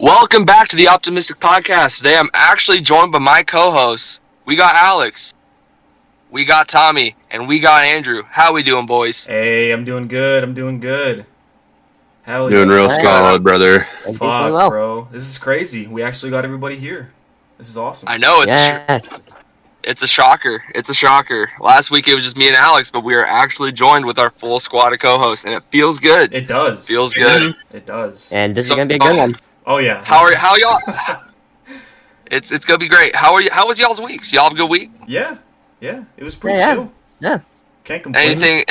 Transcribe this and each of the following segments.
Welcome back to the Optimistic Podcast. Today I'm actually joined by my co-hosts. We got Alex, we got Tommy, and we got Andrew. How we doing, boys? Hey, I'm doing good. Hell Doing yeah. real solid, brother. Fuck, bro. This is crazy. We actually got everybody here. This is awesome. I know, it's a shocker. It's a shocker. Last week it was just me and Alex, but we are actually joined with our full squad of co-hosts, and it feels good. It does. Feels good. It does. And this is gonna be a good one. Oh yeah. How y'all? It's gonna be great. How was y'all's weeks? Y'all have a good week? Yeah. It was pretty Yeah. chill. Yeah. Can't complain.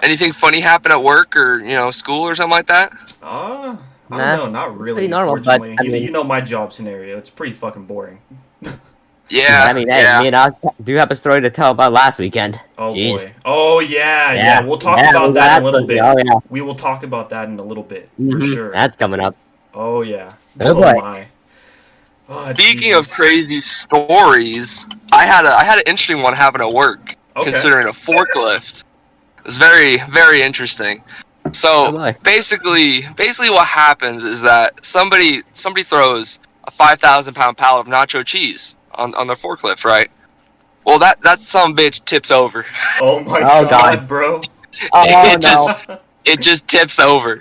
Anything funny happen at work or school or something like that? I don't know. Not really. Pretty normal, but, unfortunately. You know my job scenario. It's pretty fucking boring. Yeah. I mean, hey, me and I do have a story to tell about last weekend. Oh Jeez. boy. Oh yeah. We'll talk about that in a little bit. Oh yeah. We will talk about that in a little bit for Mhm. sure. That's coming up. Oh yeah. Oh, boy. My. Oh, Speaking of Jesus. crazy stories, I had an interesting one happen at work. Okay. Considering a forklift, it's very, very interesting. Oh, So boy. basically, what happens is that somebody throws a 5,000-pound pallet of nacho cheese on their forklift, right? Well, that some bitch tips over. Oh my Oh, god, God. bro. Oh no. It just tips over,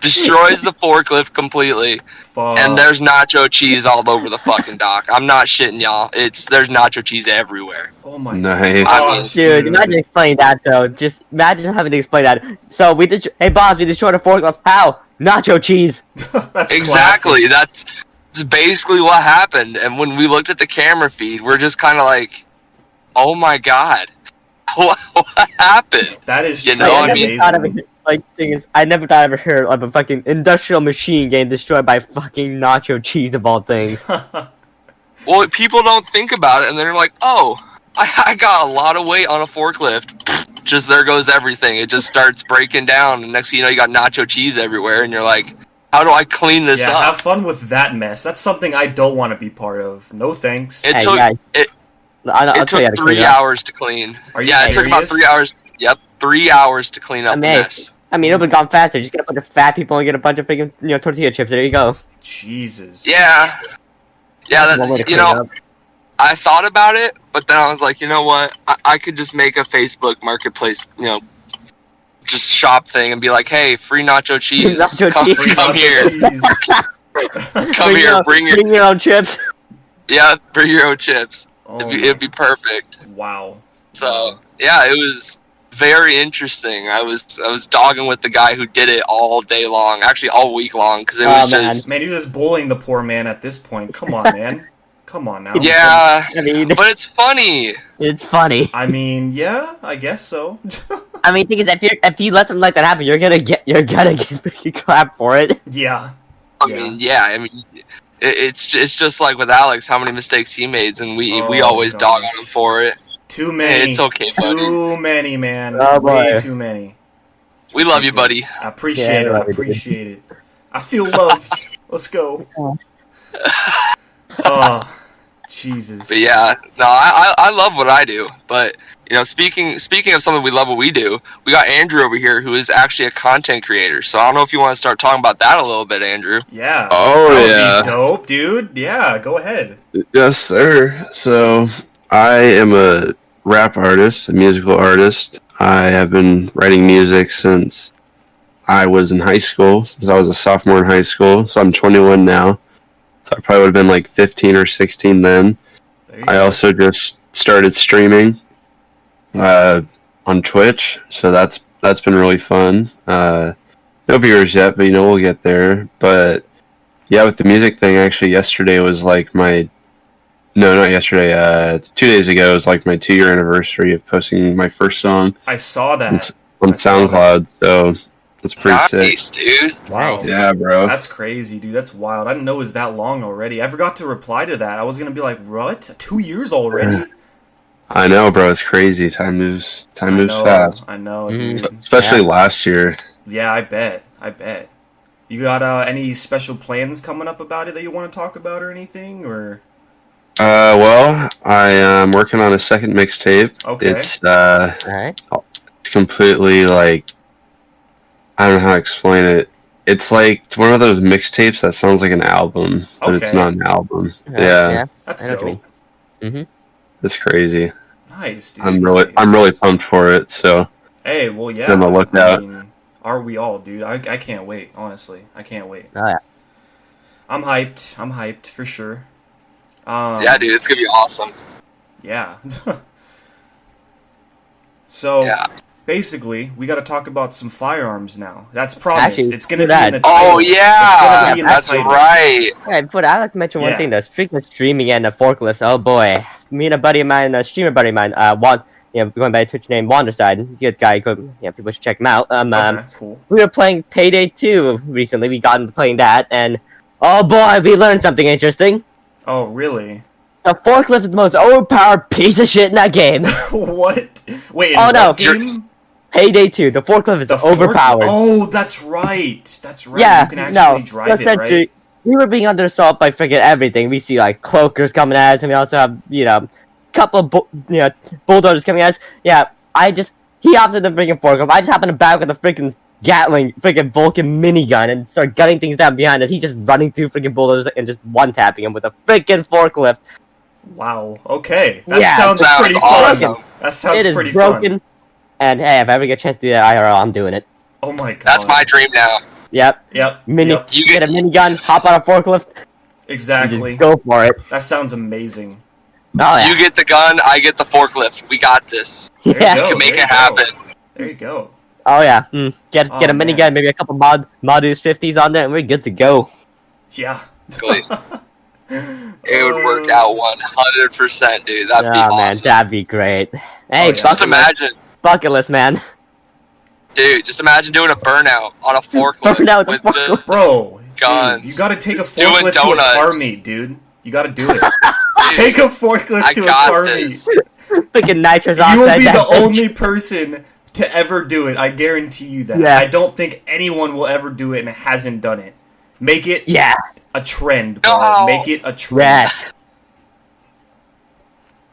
destroys the forklift completely, Fuck. and there's nacho cheese all over the fucking dock. I'm not shitting y'all. There's nacho cheese everywhere. Oh my Nice. gosh, Dude, imagine explaining that though. Just imagine having to explain that. So hey boss, we destroyed a forklift. How? Nacho cheese. That's Exactly. That's basically what happened. And when we looked at the camera feed, we're just kind of like, "Oh my god, what happened?" classic. That is You true. know, I I never mean- thought of it. Thing is, I never thought I ever heard of a fucking industrial machine getting destroyed by fucking nacho cheese of all things. Well, people don't think about it, and they're like, "Oh, I got a lot of weight on a forklift." Just there goes everything. It just starts breaking down, and next thing you know, you got nacho cheese everywhere, and you're like, "How do I clean this Yeah, up?" have fun with that mess. That's something I don't want to be part of. No thanks. It Hey, took guys. it I'll tell you how took to clean 3 it up. hours to clean. Are you Yeah, it took about serious? 3 hours. Yep, 3 hours to clean up the Hey, mess. I mean, it would have gone faster. Just get a bunch of fat people and get a bunch of freaking tortilla chips. There you go. Jesus. Yeah, That's one way to that, you clean it know, up. I thought about it, but then I was like, you know what? I could just make a Facebook Marketplace, just shop thing and be like, hey, free nacho cheese. Nacho come, cheese. come here. Jeez. Come here. Bring your own chips. bring your own chips. Oh It'd be perfect. wow. So, yeah, it was very interesting. I was dogging with the guy who did it all day long, actually all week long, because it was man. just... Man, you're just bullying the poor man at this point. Come on, man. Come on now. Yeah, I mean, but it's funny. it's funny. I mean, yeah, I guess so. I mean, the thing is, if you let something like that happen, you're gonna get freaking crap for it. Yeah. I mean, it's just like with Alex, how many mistakes he made, and we Oh, always dog on him for it. Too many. It's okay, buddy. Too many, man. Oh, Way boy. too many. It's We love you, buddy. ridiculous. I appreciate Yeah, it. I I love you, dude. appreciate it. I feel loved. Let's go. Oh, Jesus. But yeah, no, I love what I do. But speaking of something we love what we do, we got Andrew over here who is actually a content creator. So I don't know if you want to start talking about that a little bit, Andrew. Yeah. Oh, That would yeah. be dope, dude. Yeah, go ahead. Yes, sir. So, I am a rap artist, a musical artist. I have been writing music since I was in high school, since I was a sophomore in high school. So, I'm 21 now. So, I probably would have been like 15 or 16 then. There you I go. also just started streaming on Twitch. So, that's been really fun. No viewers yet, but we'll get there. But yeah, with the music thing, actually, yesterday was like no, not yesterday. 2 days ago was like my 2-year anniversary of posting my first song I saw that. on I saw that. SoundCloud. So that's pretty sick. Nice, dude. Wow. Yeah, bro. That's crazy, dude. That's wild. I didn't know it was that long already. I forgot to reply to that. I was gonna be like, what? 2 years already? I know, bro. It's crazy. Time moves fast. I know, Mhm. dude. Especially last year. Yeah, I bet. You got any special plans coming up about it that you want to talk about or anything? Or Well, I am working on a second mixtape. Okay. It's Alright. it's completely like, I don't know how to explain it. It's like one of those mixtapes that sounds like an album, but it's Okay. not an album. Yeah. Yeah, That's I know what you dope. mean. it's crazy. Nice, dude. I'm nice. really pumped for it. So Hey, well, yeah. Be on the lookout. I mean, are we all, dude? I can't wait. Honestly, I can't wait. Oh yeah. I'm hyped. I'm hyped for sure. Yeah, dude, it's gonna be awesome. Yeah. So Yeah. basically, we got to talk about some firearms now. That's promised. Actually, It's gonna do be in that. the title. Oh It's yeah, gonna be in the that's title. right. Yeah, but I'd like to mention one Yeah. thing: the freaking streaming and the forklifts. Oh boy, me and a buddy of mine, a streamer buddy of mine, going by a Twitch name Wanderside, good guy. People should check him out. Okay, cool. We were playing Payday 2 recently. We got into playing that, and oh boy, we learned something interesting. Oh, really? The forklift is the most overpowered piece of shit in that game. What? Wait. In Oh, no. what game? Payday 2, the forklift is The Ford- overpowered. Oh, that's right. That's right. Yeah, You can actually drive it, essentially, right? we were being under assault by freaking everything. We see like cloakers coming at us, and we also have couple of bulldozers coming at us. Yeah, he opted the freaking forklift. I just happened to back with a freaking freaking Vulcan minigun and start gunning things down behind us. He's just running through freaking bulldozers and just one tapping him with a freaking forklift. Wow. Okay. That Yeah, sounds sounds pretty awesome. fun. That sounds It is pretty broken. fun. And hey, if I ever get a chance to do that IRL, I'm doing it. Oh my god. That's my dream now. Yep. Yep. Yep. You Get a minigun, hop on a forklift, and Exactly. just go for it. That sounds amazing. Oh yeah. You get the gun, I get the forklift. We got this. There you yeah. go. We can make there it you happen. go. There you go. Oh yeah. Get Oh, a minigun, man. maybe a couple Modus 50s on there, and we're good to go. Yeah. Really. It would work out 100%, dude. That'd be Oh man, awesome. that'd be great. Hey, yeah. Just bucket list, imagine, bucket list, man. dude. Just imagine doing a burnout on a forklift Burnout with with a just Bro, Guns. dude, you gotta take a Just doing forklift to a donuts. car meet, dude. You gotta do it. dude, Take a forklift I to a got car this. meet. Freaking nitrous You oxide. will be the damage. only person to ever do it. I guarantee you that. Yeah. I don't think anyone will ever do it and hasn't done it. Make it Yeah. a trend, bro. No. Make it a trend. Rat.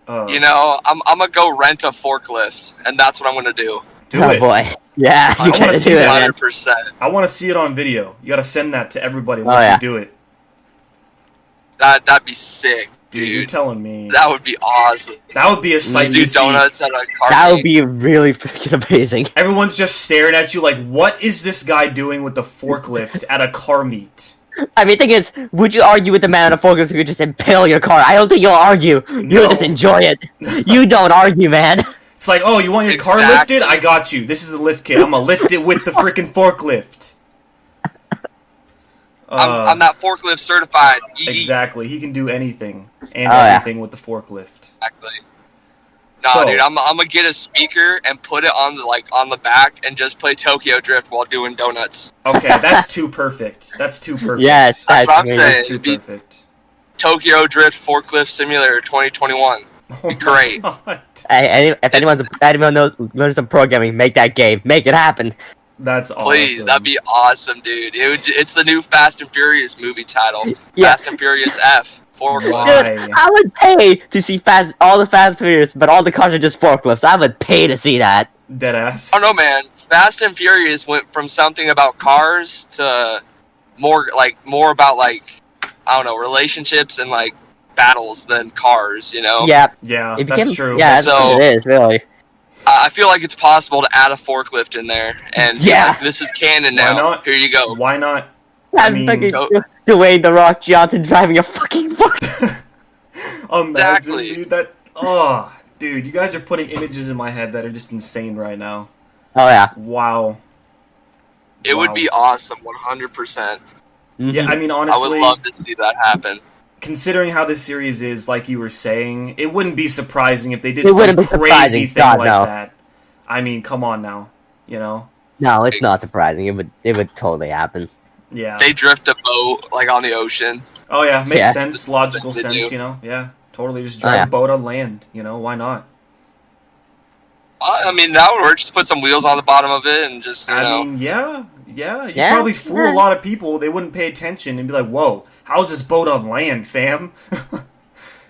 You know, I'm gonna go rent a forklift, and that's what I'm gonna do. do Oh it. boy. Yeah, I you wanna gotta see do it, that. man. 100%. I want to see it on video. You gotta send that to everybody once yeah. you do it. That'd be sick, Dude, you're dude. telling me. That would be awesome. That would be a sight Just to do see. donuts at a car That would meet. be really freaking amazing. Everyone's just staring at you like, what is this guy doing with the forklift at a car meet? I mean, the thing is, would you argue with the man on a forklift who could just impale your car? I don't think you'll argue. You'll No. just enjoy it. You don't argue, man. It's like, oh, you want your car Exactly. lifted? I got you. This is the lift kit. I'm gonna lift it with the freaking forklift. I'm not forklift certified. Exactly. He can do anything and Oh, yeah. everything with the forklift. Exactly. Nah, So- dude, I'm gonna get a speaker and put it on the back and just play Tokyo Drift while doing donuts. Okay, that's too perfect. That's too perfect. Yes, That's what I'm amazing. saying. That's too It'd be perfect. Tokyo Drift Forklift Simulator 2021. Oh my great. God. Hey, if anyone knows learn some programming, make that game. Make it happen. That's awesome. Please, that'd be awesome, dude. It's the new Fast and Furious movie title. Yeah. Fast and Furious F. Forklift. Why? Dude, I would pay to see all the Fast and Furious, but all the cars are just forklifts. I would pay to see that. Deadass. I don't know, man. Fast and Furious went from something about cars to more about I don't know, relationships and battles than cars. You know. Yeah, Yeah, it that's became, true. Yeah, That's So- that's what it is, really. I feel like it's possible to add a forklift in there, and Yeah. this is canon Why now. not? Here you go. Why not? I'm mean, fucking go- Dwayne the Rock Johnson driving a fucking forklift. Imagine, Exactly. dude. That. Oh, dude, you guys are putting images in my head that are just insane right now. Oh yeah. Wow. It would Wow. be awesome, 100%. Yeah, I mean, I honestly, would love to see that happen. considering how this series is, like you were saying, it wouldn't be surprising if they did It some wouldn't be crazy surprising, thing God, like no. that. I mean, come on now. You know? No, it's not surprising. It would totally happen. Yeah. They drift a boat on the ocean. Oh yeah, makes Yeah. sense, logical They sense, do. you know? Yeah, totally. Just Oh, drive yeah. a boat on land, you know? Why not? I mean, that would work. Just put some wheels on the bottom of it and just, you I know. mean, yeah. You Yeah, probably fool yeah. a lot of people. They wouldn't pay attention and be like, "Whoa, how's this boat on land, fam?"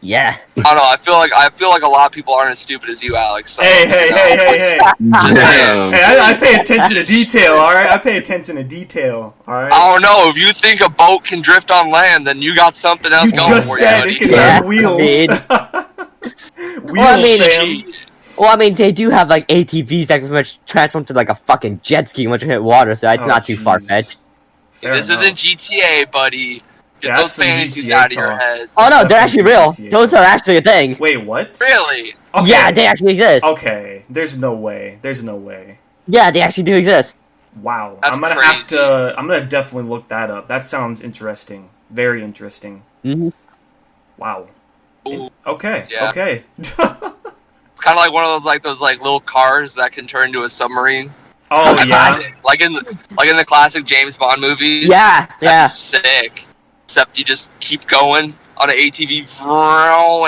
Yeah. I don't know. I feel like a lot of people aren't as stupid as you, Alex. So, Hey. Just saying. Hey, I pay attention to detail, alright? I pay attention to detail, alright? I don't know. If you think a boat can drift on land, then you got something else You going just for said you, it can buddy. have Yeah, wheels. Wheels, Well, I mean- fam. Well, I mean, they do have like ATVs that can pretty much transform to like a fucking jet ski once you hit water, so it's Oh, not too jeez. far fetched. Fair This enough. isn't GTA, buddy. Get Yeah, those that's some fantasies GTA out of your talk. head. Oh no, they're Definitely actually real. GTA. Those are actually a thing. Wait, what? Really? Okay. Yeah, they actually exist. Okay, there's no way. Yeah, they actually do exist. Wow. That's I'm gonna definitely look that up. That sounds interesting. Very interesting. hmm Wow. Ooh. Okay. Yeah. Okay. It's kind of like one of those little cars that can turn into a submarine. Oh yeah. Like in the classic James Bond movies. Yeah, yeah. That's sick. Except you just keep going on an ATV,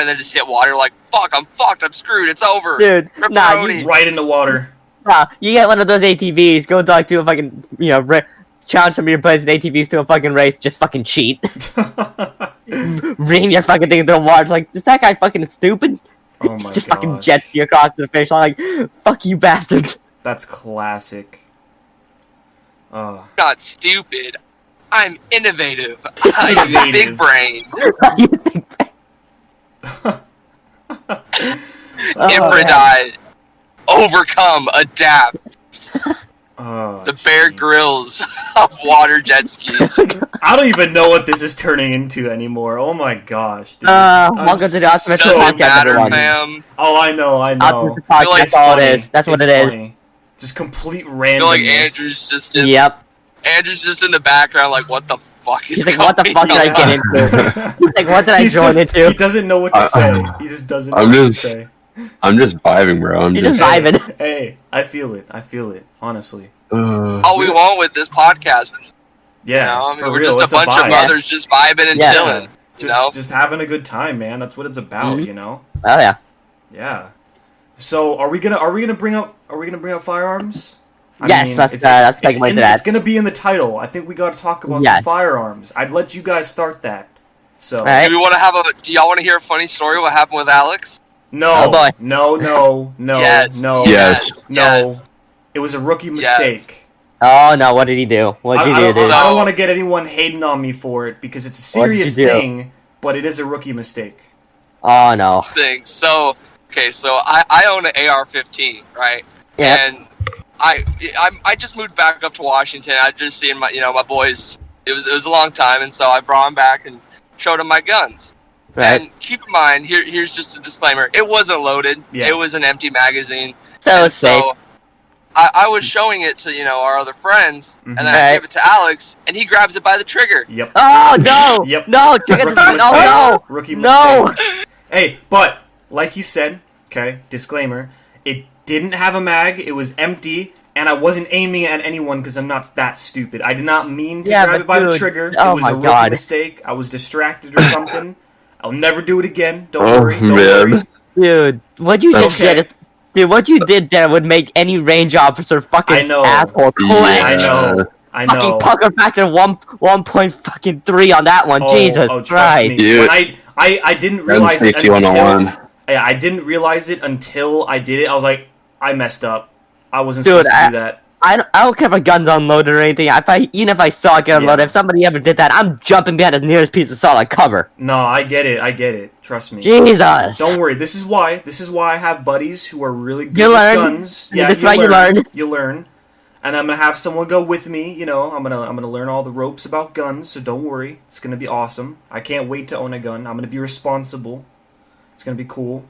and then just hit water. Like fuck, I'm fucked. I'm screwed. It's over. Dude, nah, Pepperoni. Right in the water. you get one of those ATVs, go like to a fucking, challenge some of your players with ATVs to a fucking race, just fucking cheat. Ream your fucking thing into the water. Like, is that guy fucking stupid? Oh my just gosh. fucking jet ski across the finish line. Like, fuck you, bastard. That's classic. Not stupid. I'm innovative. I have a big Innovative. brain. You think- Oh, man. Improvise. Overcome. Adapt. Oh, The Bear jeez. Grylls of water jet skis. I don't even know what this is turning into anymore. Oh my gosh, dude. Welcome to the Optimus Doesn't Podcast, matter, everyone. fam. Oh, I know. Optimus I feel like Podcast, it's that's all it funny. is. That's what It's it is. funny. Just complete I randomness. feel like Andrew's just in. Yep. Andrew's just in the background, like, what the fuck is He's like, going what the fuck did I on? get into? He's like, what did I He's join just- into? He doesn't know what to say. He just doesn't know I'm what just- to say. I'm just vibing, bro. I'm He's just. just vibing. Hey, I feel it. Honestly. All we want with this podcast, Yeah, you know? I mean, for we're real. just It's a bunch of vibe. brothers just vibing and Yeah. chilling. You know? Just having a good time, man. That's what it's about, Mhm. you know. Oh yeah. Yeah. So are we gonna bring up firearms? Yes, let's it's segue in- to that. It's gonna be in the title. I think we got to talk about Yes. some firearms. I'd let you guys start that. So Alright. Do we want to have do y'all want to hear a funny story? What happened with Alex? no, Oh, boy. no, Yes. no, Yes. no. Yes. It was a rookie Yes. mistake. Oh no, what did he do? What I, did I you don't, do, dude? I don't want to get anyone hating on me for it because it's a What did you serious do? thing, but it is a rookie mistake. Oh no. Thing. So, okay, so I own an AR-15, right? Yeah. And I just moved back up to Washington. I just seen my boys. It was a long time, and so I brought them back and showed them my guns. Right. And keep in mind, here's just a disclaimer: it wasn't loaded. Yeah. It was an empty magazine. So And it's safe. I was showing it to our other friends, Mhm. and then I Right. gave it to Alex, and he grabs it by the trigger. Yep. Oh no! Yep. No! Trigger Rookie the mistake. no! Rookie No! mistake. Hey, but like he said, okay, disclaimer, it didn't have a mag. It was empty, and I wasn't aiming at anyone because I'm not that stupid. I did not mean to Yeah, grab but it by the dude, trigger. oh It was my a rookie God. mistake. I was distracted or something. I'll never do it again. Don't Oh, worry. Don't man. worry. Dude, what you just Okay. did, dude, what you did there would make any range officer fucking I know. asshole quit. Yeah. I know. I know. Fucking pucker factor 1.3 on that one. Jesus trust Christ. me. Dude. When I didn't Gun realize it safety until 101. yeah, I didn't realize it until I did it. I was like, I messed up. I wasn't Dude, supposed to do that. I don't care if a gun's unloaded or anything. Even if I saw a gun unloaded, Yeah. if somebody ever did that, I'm jumping behind the nearest piece of solid cover. No, I get it. Trust me. Jesus. Don't worry. This is why I have buddies who are really good You with learn. guns. Yeah, This is why you learn. You learn. And I'm gonna have someone go with me. You know, I'm gonna learn all the ropes about guns. So don't worry. It's gonna be awesome. I can't wait to own a gun. I'm gonna be responsible. It's gonna be cool.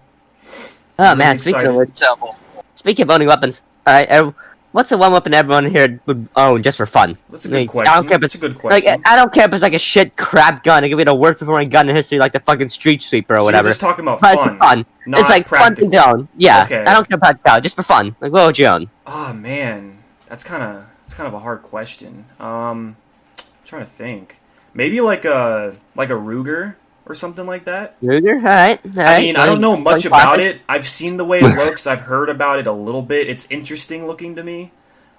Oh really man, excited. Devil. speaking of owning weapons, alright, what's the one weapon everyone here would own just for fun? That's a good Like, question. I don't care if That's it's a good question. I don't care if it's like a shit crap gun. It could be the worst performing gun in history, like the fucking street sweeper or So whatever. you're just talking about But fun. it's fun. Not It's like practical. fun thing to own. Yeah, Okay. I don't care about that. Just for fun. Like, what would you own? Oh man, that's kind of a hard question. I'm trying to think. Maybe like a Ruger or something like that. Ruger? Alright. I mean, I don't know much about it. I've seen the way it looks. I've heard about it a little bit. It's interesting looking to me.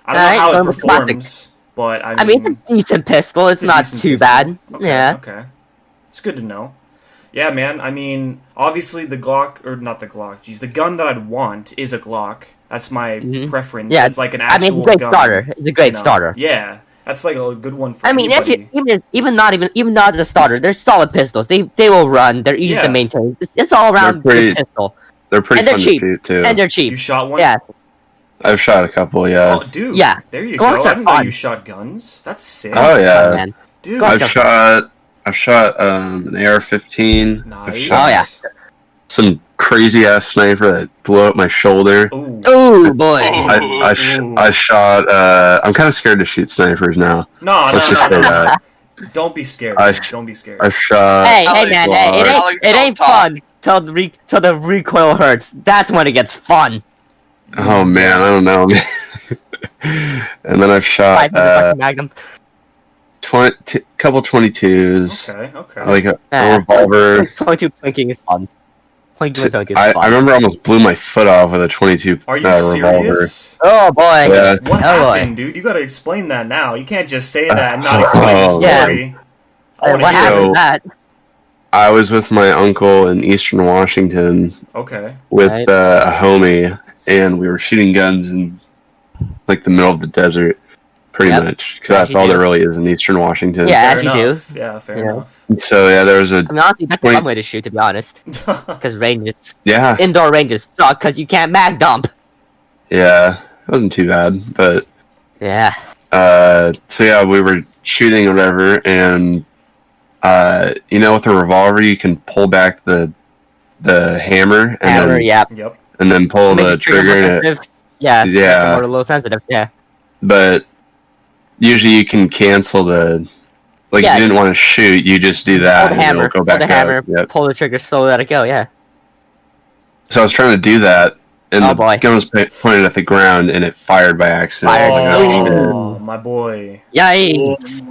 I don't know Alright, how it so it's classic. performs, but I mean, it's a decent pistol. It's a not decent too pistol. bad. Okay, Yeah. Okay. It's good to know. Yeah, man. I mean, obviously the Glock, or not the Glock. Geez, the gun that I'd want is a Glock. That's my preference. Yeah, it's like an I mean, actual it's a great gun. starter. It's a great starter. Yeah, that's like a good one for I mean, anybody. if you even not as a starter, they're solid pistols. They will run. They're easy to maintain. It's all around good pistol. They're pretty and they're fun cheap. to shoot too. And they're cheap. You shot one? Yeah. I've shot a couple. Yeah. Oh, dude. Yeah. There you Glocks go. I are didn't know fun. you shot guns. That's sick. Oh yeah. Man. Dude. I've shot an AR-15. Nice. I've shot Oh yeah. some crazy ass sniper that blew up my shoulder. Ooh. Oh boy. I shot. I'm kind of scared to shoot snipers now. No, Let's just say that. Don't be scared. Don't be scared. I shot. Hey Alex, man, Alex, it ain't don't fun till the recoil hurts. That's when it gets fun. Oh man, I don't know. And then I've shot 500 Magnum. couple 22s. Okay. Like a revolver. 22 plinking is fun. Plinking with 22 is I fun. remember I almost blew my foot off with a 22 Are you revolver. serious? Oh boy. Yeah. What Oh, boy. happened, dude? You gotta explain that now. You can't just say that and not explain the Yeah. story. I wanna What hear it. happened with that? I was with my uncle in Eastern Washington Okay. with Right. a homie, and we were shooting guns in like the middle of the desert, pretty Yep. much, because As that's you all do. there really is in Eastern Washington. Yeah. Fair as you do. enough. Yeah, fair Yeah. enough. And so yeah, there was a I mean, honestly, that's a 20 fun way to shoot, to be honest. Because yeah, indoor ranges suck because you can't mag dump. yeah, it wasn't too bad, but Yeah. so yeah, we were shooting or whatever, and you know, with a revolver, you can pull back the hammer and Hammer, then, yeah. Yep. and then pull Make the the trigger trigger. more And it, sensitive. Yeah. Yeah. More low sensitive. Yeah. but usually you can cancel the. Like, Yeah, if you didn't want to shoot, you just do that, Pull the and hammer. it'll go Pull back the hammer. up. Yep. Pull the trigger slowly. Let it go. Yeah. So I was trying to do that, and Oh, the boy. gun was pointed at the ground, and it fired by accident. Fired. Oh, my boy. Yikes.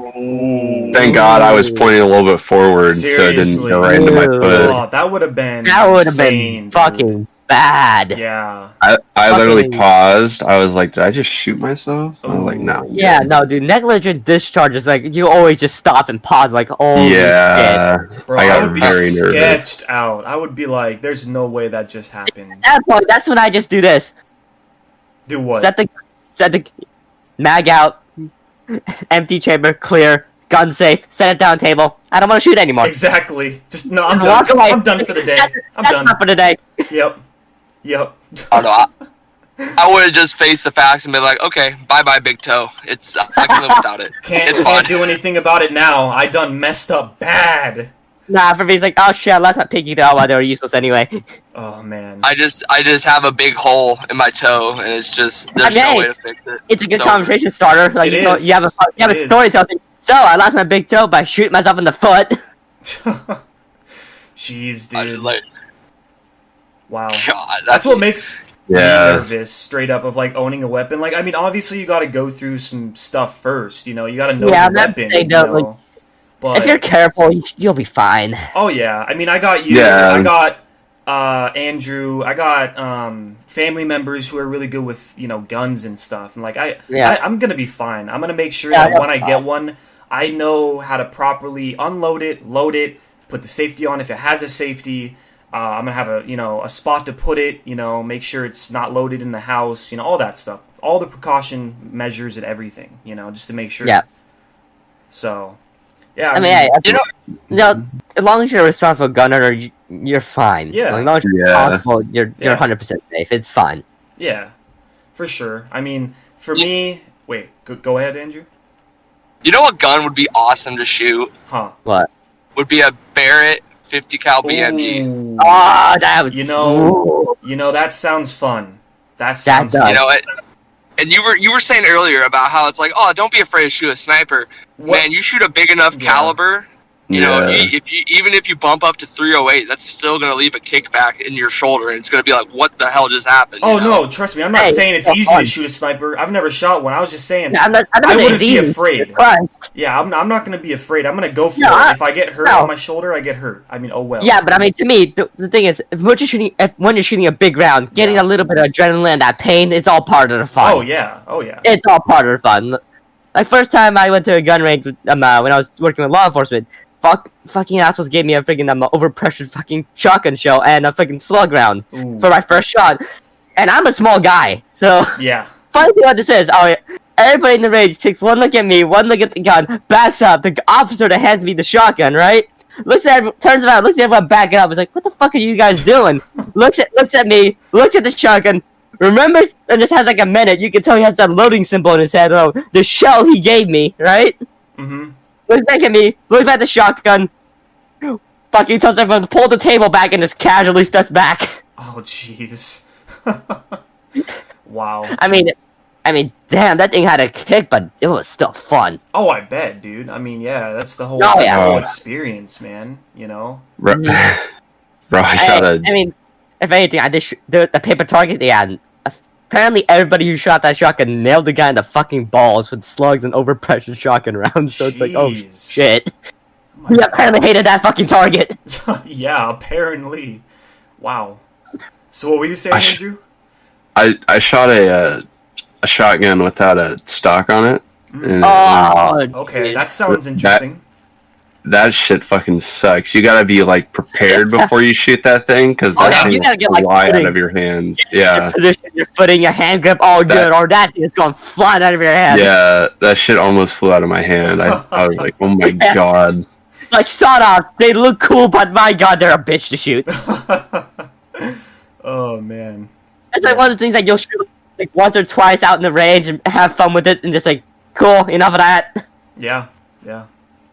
Thank God I was pointing a little bit forward, so it didn't Seriously. go right into my Ooh. foot. Oh, that would have been That would have insane, been dude. fucking bad. Yeah. I literally fucking- paused. I was like, did I just shoot myself? I was like, no. Yeah, no, dude. Negligent discharge is like you always just stop and pause, like, oh Yeah. Bro, I I, got would be very nervous. sketched out. I would be like, there's no way that just happened. At that point, that's when I just do this. Do what? Set the mag out, empty chamber, clear, gun safe, set it down table. I don't want to shoot anymore. Exactly. Just, no, I'm Walk done. away. I'm done for the day. I'm That's done. enough for today. Yep. Yep. I don't know. I would have just faced the facts and been like, okay, bye-bye, big toe. I can live without it. It's fine. Can't do anything about it now. I done messed up bad. Nah, for me, it's like, oh shit, I left my pinky out while they were useless anyway. Oh man. I just have a big hole in my toe, and it's just there's no way to fix it. It's a good So- conversation starter. Like, It you know, is. you have a It is. story telling. So I lost my big toe by shooting myself in the foot. Jeez, I dude. just like, Wow. God, That's what makes me Yeah. nervous, straight up, of like owning a weapon. Like, I mean, obviously you got to go through some stuff first. You know, you got to know Yeah, the I'm not weapon. saying You don't, like, know? But If you're careful, you'll be fine. oh yeah, I mean, I got you. Yeah. I got Andrew. I got family members who are really good with guns and stuff. And like I'm gonna be fine. I'm gonna make sure Yeah, that when I fine. get one, I know how to properly unload it, load it, put the safety on if it has a safety. I'm gonna have a spot to put it. Make sure it's not loaded in the house. All that stuff, all the precaution measures and everything. Just to make sure. Yeah. So, yeah. I mean, hey, You know, you know, as long as you're a responsible gun owner, you're fine. Yeah. As long as you're Yeah. responsible, you're Yeah. 100% safe. It's fine. Yeah, for sure. I mean, for me, wait, go ahead, Andrew. you know what gun would be awesome to shoot? Huh? What? Would be a Barrett 50 cal BMG. Ooh. Oh, that was. You know- that sounds fun. That sounds does. fun. You know it. And you were saying earlier about how it's like, oh, don't be afraid to shoot a sniper. What- Man, you shoot a big enough Yeah. caliber. You know, Yeah. even if you bump up to 308, that's still gonna leave a kickback in your shoulder, and it's gonna be like, what the hell just happened? Oh you know? no, trust me. I'm not Hey, saying it's it's easy fun. to shoot a sniper. I've never shot one. I was just saying. I'm not I saying wouldn't it's be easy. afraid. Christ. Yeah, I'm not gonna be afraid. I'm gonna go for No, it. If I get hurt no. on my shoulder, I get hurt. I mean, oh well. Yeah, but I mean, to me, the thing is, when you're shooting a big round, getting Yeah. a little bit of adrenaline, that pain, it's all part of the fun. Oh yeah. Oh yeah. It's all part of the fun. Like, first time I went to a gun range when I was working with law enforcement, fucking assholes gave me a freaking overpressured fucking shotgun shell and a freaking slug round Ooh. for my first shot. And I'm a small guy, so Yeah. funny thing what this is, everybody in the range takes one look at me, one look at the gun, backs up, the officer that hands me the shotgun, right? Turns around, looks at everyone backing up, is like, what the fuck are you guys doing? looks at me, looks at the shotgun, remembers, and just has like a minute, you can tell he has that loading symbol in his head, the shell he gave me, right? Mm-hmm. Looks back at me, looks at the shotgun, fucking tells everyone to pull the table back and just casually steps back. Oh, jeez. Wow. I mean, damn, that thing had a kick, but it was still fun. Oh, I bet, dude. I mean, yeah, that's the whole, Oh, that's yeah. the whole experience, man. You know? Bro, I shot a. I mean, if anything, I did the paper target they had. Apparently, everybody who shot that shotgun nailed the guy in the fucking balls with slugs and overpressured shotgun rounds. So it's like, oh Jeez. shit. Oh my We apparently hated that fucking target. Yeah, apparently. Wow. So what were you saying, Andrew? I shot a shotgun without a stock on it. And, Okay, that sounds interesting. that shit fucking sucks. You gotta be like prepared before you shoot that thing, because Oh, that yeah, thing you gotta get, will like, fly out footing. of your hands. Your Yeah, position, your footing, your hand grip, all good, or that thing is going flying out of your hand. yeah, that shit almost flew out of my hand. I was like, oh my god. Like, sawed off. They look cool, but my god, they're a bitch to shoot. Oh, man. It's like one of the things that you'll shoot like once or twice out in the range and have fun with it, and just like, cool, enough of that. Yeah, yeah.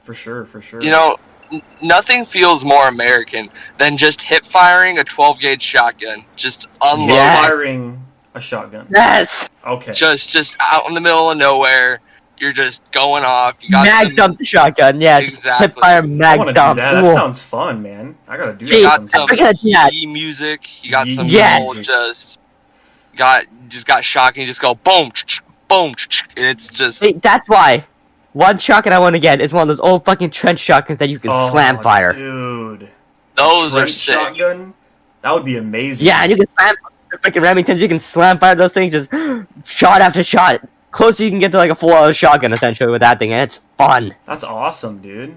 For sure, for sure. You know, nothing feels more American than just hip firing a 12 gauge shotgun. Just unload Yeah. Firing a shotgun. Yes. Okay. just out in the middle of nowhere. You're just going off. You got Mag some- dump the shotgun. Yeah, just Exactly. hip fire I mag want to do dump. that. That Ooh. sounds fun, man. I gotta do You Jeez, got that. some forget that. Yee music. You got some Yes. old got shotgun. You just go boom, boom, and it's just See, that's why one shotgun I want to get is one of those old fucking trench shotguns that you can Oh, slam fire. dude. those are Trench sick. shotgun? That would be amazing. Yeah, and you can slam the freaking Remingtons. You can slam fire those things, just shot after shot. Closer you can get to like a full shotgun essentially with that thing, and it's fun. That's awesome, dude.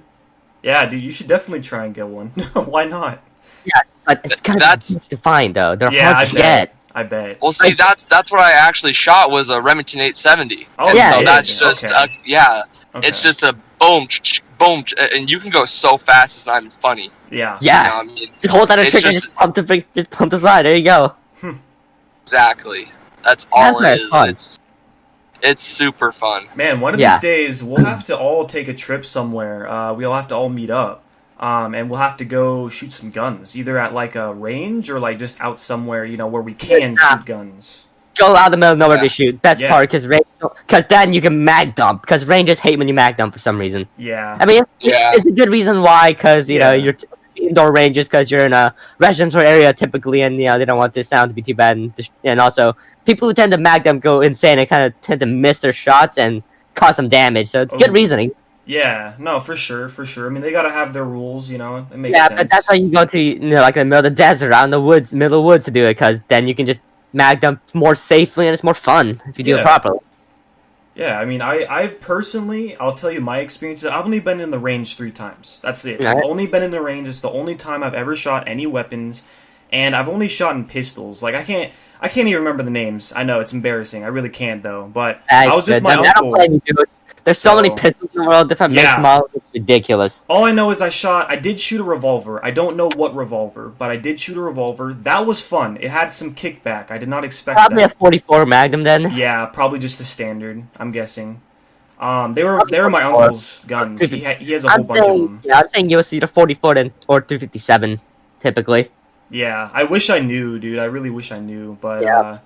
Yeah, dude, you should definitely try and get one. Why not? Yeah, but it's kind of That's- difficult to find though. They're Yeah, I hard to bet. get. I bet. Well, see, that's what I actually shot was a Remington 870. Oh, And yeah, so yeah, that's yeah, just okay. Okay. it's just a boom, boom, and you can go so fast it's not even funny. Yeah. Yeah, You know what I mean? just hold that It's trigger, just- just pump the slide. There you go. Exactly. That's all That's it is. fun. It's super fun. Man, one of Yeah. these days we'll have to all take a trip somewhere. We'll have to all meet up. And we'll have to go shoot some guns, either at like a range or like just out somewhere, you know, where we can Yeah. shoot guns. Go out in the middle of nowhere Yeah. to shoot. Best Yeah. part, because then you can mag dump. Because rangers hate when you mag dump for some reason. Yeah. I mean, Yeah. it's a good reason why. Because you know Yeah. you're indoor ranges because you're in a residential area typically, and you know they don't want this sound to be too bad. And also people who tend to mag dump go insane and kind of tend to miss their shots and cause some damage. So it's good Oh. reasoning. Yeah, no, for sure, for sure. I mean, they gotta have their rules, you know. It makes Yeah, sense. but that's why you go to like in the middle of the desert, out in the woods, middle of the woods to do it, because then you can just mag dump more safely and it's more fun if you do Yeah. it properly. Yeah, I mean, I've personally, I'll tell you my experiences. I've only been in the range 3 times. That's it. Yeah. I've only been in the range. It's the only time I've ever shot any weapons, and I've only shot in pistols. Like I can't even remember the names. I know it's embarrassing. I really can't though. But I was with my I don't uncle. blame you, dude. There's so many So- pistols in the world, different Yeah. makes models. It's ridiculous. All I know is I did shoot a revolver. I don't know what revolver, but I did shoot a revolver. That was fun. It had some kickback. I did not expect Probably that. a 44 Magnum then. Yeah, probably just the standard. I'm guessing. They were my uncle's guns. He has a whole bunch of them. I'm saying you'll see the 44 and or 257 typically. Yeah, I wish I knew, dude. I really wish I knew. But Yeah.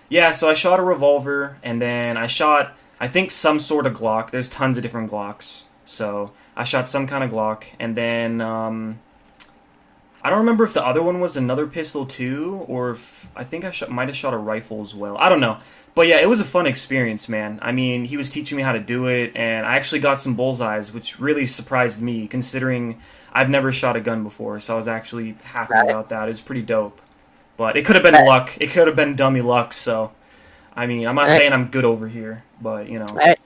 yeah. So I shot a revolver, and then I shot, I think, some sort of Glock. There's tons of different Glocks. So I shot some kind of Glock, and then I don't remember if the other one was another pistol too, or if I think I might have shot a rifle as well. I don't know. But yeah, it was a fun experience, man. I mean, he was teaching me how to do it, and I actually got some bullseyes, which really surprised me, considering I've never shot a gun before. So I was actually happy Right. about that. It was pretty dope. But it could have been Right. luck. It could have been dummy luck. So, I mean, I'm not Right. saying I'm good over here, but you know. Right.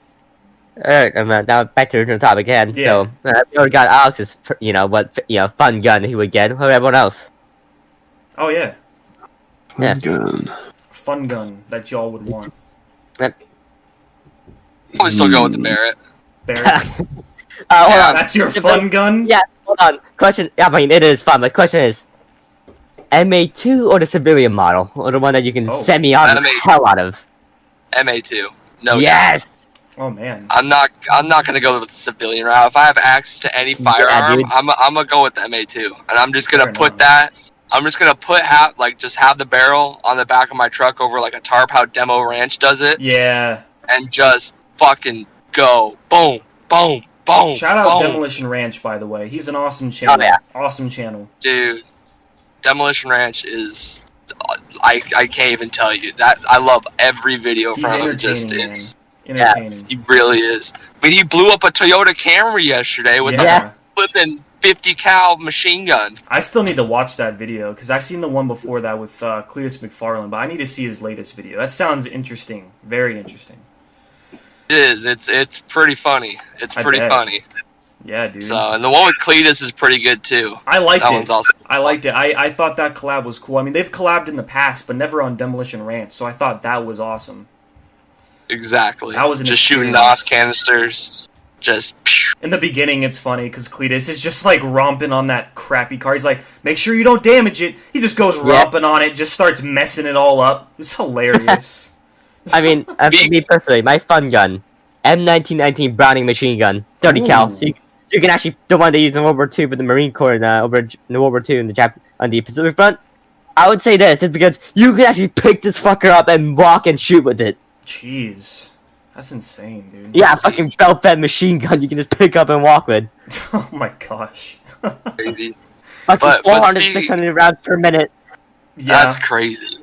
Alright, now back to the original topic again. Yeah. So, we already got Alex's, fun gun he would get. What about everyone else? Oh yeah, Yeah. Gun. fun gun that y'all would want. Probably still go with the Barrett. Barrett. Hold Yeah, on. That's your fun gun? Yeah, hold on. Question. I mean, it is fun, but question is, MA2 or the civilian model, or the one that you can Oh. semi-auto the MA2. hell out of? MA2. No. Yes. Oh man. I'm not gonna go with the civilian route. If I have access to any Yeah, firearm, dude. I'm gonna go with the MA2, and I'm just gonna Fair put enough. that. I'm just gonna have the barrel on the back of my truck over like a tarp, how Demo Ranch does it, Yeah. and just fucking go, boom, boom, boom. Shout out boom. Demolition Ranch, by the way. He's an awesome channel. Oh, yeah. Awesome channel. Dude. Demolition Ranch is. I can't even tell you that I love every video He's from him. Just entertaining, man. it's Entertaining. he really is. I mean, he blew up a Toyota Camry yesterday with Yeah. a flipping 50 cal machine gun. I still need to watch that video because I seen the one before that with Cletus McFarland, but I need to see his latest video. That sounds interesting. Very interesting. It is. It's pretty funny. It's I pretty bet. funny. Yeah, dude. So, and the one with Cletus is pretty good too. I liked That it. one's awesome. I liked it. I thought that collab was cool. I mean, they've collabed in the past, but never on Demolition Ranch, so I thought that was awesome. Exactly. That was an just shooting experience. NOS canisters. Just. Pew. In the beginning, it's funny because Cletus is just like romping on that crappy car. He's like, make sure you don't damage it. He just goes romping on it, just starts messing it all up. It's hilarious. I mean, for me personally, my fun gun, M1919 Browning machine gun, 30 cal. Ooh. So you can actually the one they used in World War II for the Marine Corps in World War II in the on the Pacific Front. I would say this, it's because you can actually pick this fucker up and walk and shoot with it. Jeez. That's insane, dude. Yeah, fucking belt fed machine gun you can just pick up and walk with. Oh my gosh. Crazy. Fucking But 400, speaking- 600 rounds per minute. Yeah. That's crazy.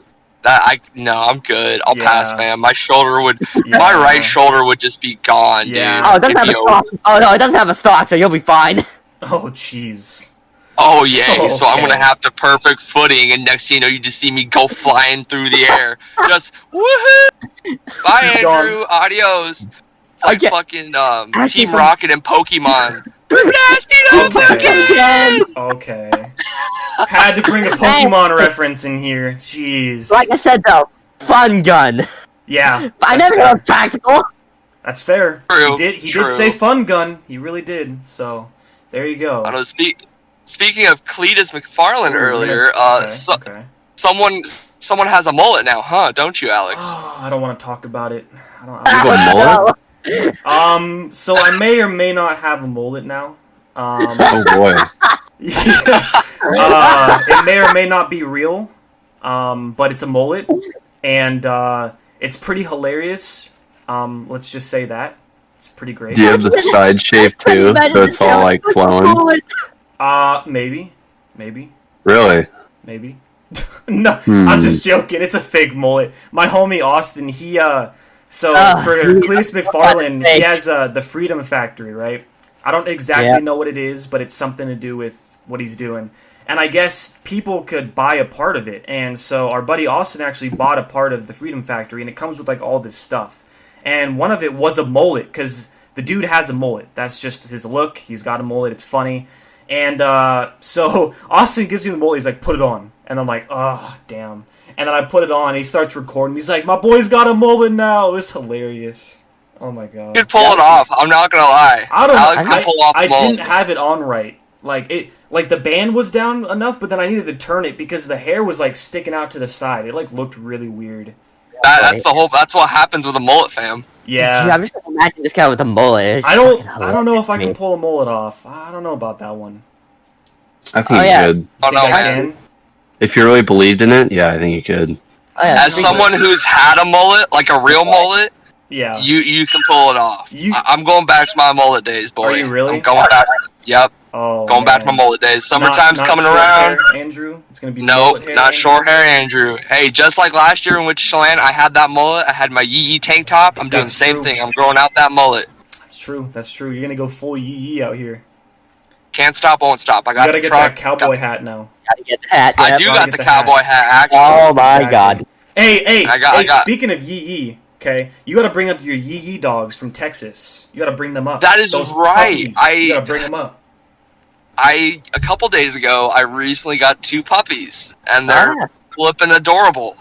I'm good. I'll Yeah. pass, man. My shoulder would, Yeah. my right shoulder would just be gone, Yeah. dude. Oh, it doesn't It'd have a be over. stock. Oh no, it doesn't have a stock, so you'll be fine. Oh, jeez. Oh yay! So I'm Okay. gonna have to perfect footing, and next thing you know, you just see me go flying through the air, just woohoo! Bye, He's Andrew. Adios. It's like Okay. fucking Actually, Team from- Rocket and Pokemon. Nasty no Okay. Again. Okay. Had to bring a Pokemon reference in here. Jeez. Like I said though, fun gun. Yeah. I that's never fair. got practical. That's fair. True, He did true. say fun gun. He really did. So there you go. I don't know. Speaking of Cletus McFarland Ooh, earlier, okay, okay. someone has a mullet now, huh? Don't you, Alex? Oh, I don't want to talk about it. I You have a mullet? So I may or may not have a mullet now. Oh boy. It may or may not be real, but it's a mullet, and it's pretty hilarious. Let's just say that it's pretty great. Do you have the side shave too, so it's all like flowing? Maybe. Really? No, I'm just joking. It's a fake mullet. My homie Austin, for Cletus McFarland, he has the Freedom Factory, right? I don't exactly know what it is, but it's something to do with what he's doing. And I guess people could buy a part of it. And so our buddy Austin actually bought a part of the Freedom Factory, and it comes with like all this stuff. And one of it was a mullet, because the dude has a mullet. That's just his look. He's got a mullet. It's funny. And so Austin gives me the mullet. He's like, put it on. And I'm like, oh, damn. And then I put it on, and he starts recording. He's like, my boy's got a mullet now. It's hilarious. Oh, my God. You could pull it off. I'm not gonna lie. I don't Alex know. can pull off I the mullet. didn't have it on right. Like the band was down enough, but then I needed to turn it because the hair was like sticking out to the side. It like looked really weird. That's what happens with a mullet, fam. Yeah. I'm just gonna imagine this guy with a mullet. It's I don't fucking know if I can hilarious. pull a mullet off. I don't know about that one. I think Oh, you yeah. could. You Oh, think no, I man. can? If you really believed in it, yeah, I think you could. Oh, yeah, As someone who's had a mullet, like a real mullet, Yeah. you can pull it off. You- I'm going back to my mullet days, boy. Are you really? I'm going back. Yep, Oh, going back to my man. mullet days. Summertime's Not coming short around. hair, Andrew. It's gonna be Nope, mullet hair, not Andrew. short hair, Andrew. Hey, just like last year in Wichita, I had that mullet. I had my yee tank top. I'm doing That's the same true. thing. I'm growing out that mullet. That's true. That's true. You're gonna go full yee out here. Can't stop, won't stop. I You got gotta the get truck. that cowboy hat now. Gotta get that. I yeah. do gotta got get the the hat. cowboy hat, actually. Oh my Exactly. god. Hey, I got- speaking of yee, Okay, you gotta bring up your Yee Yee dogs from Texas. You gotta bring them up. That is Those right. puppies, you gotta bring them up. A couple days ago, I recently got 2 puppies, and they're flipping adorable.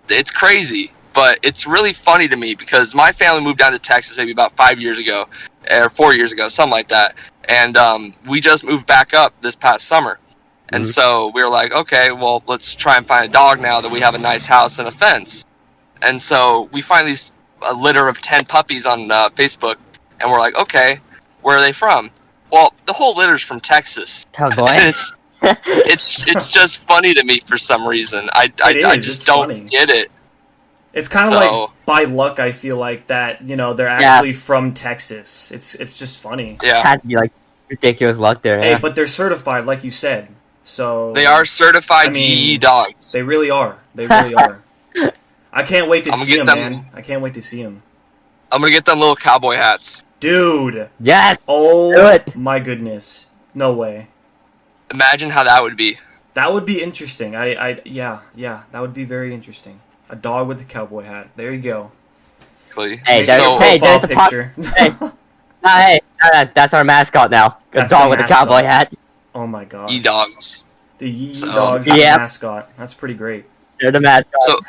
It's crazy, but it's really funny to me because my family moved down to Texas maybe about 5 years ago, or 4 years ago, something like that. And we just moved back up this past summer. And so we were like, okay, well, let's try and find a dog now that we have a nice house and a fence. And so we find a litter of 10 puppies on Facebook, and we're like, okay, where are they from? Well, the whole litter's from Texas. Oh boy. it's just funny to me for some reason. I just don't funny. get it. It's kind of like by luck. I feel like that. They're actually from Texas. It's just funny. Yeah, it had to be like ridiculous luck there. Hey, Yeah. but they're certified, like you said. So they are certified Yee dogs. They really are. They really are. I can't wait to see them, man. I can't wait to see them. I'm gonna get them little cowboy hats. Dude. Yes. Oh my goodness. No way. Imagine how that would be. That would be interesting. Yeah, that would be very interesting. A dog with a cowboy hat. There you go. Hey, there's a picture. Hey, that's our mascot now. A dog with a cowboy hat. Oh my god. Yee dogs. The Yee dogs are the mascot. That's pretty great. They're the mascot.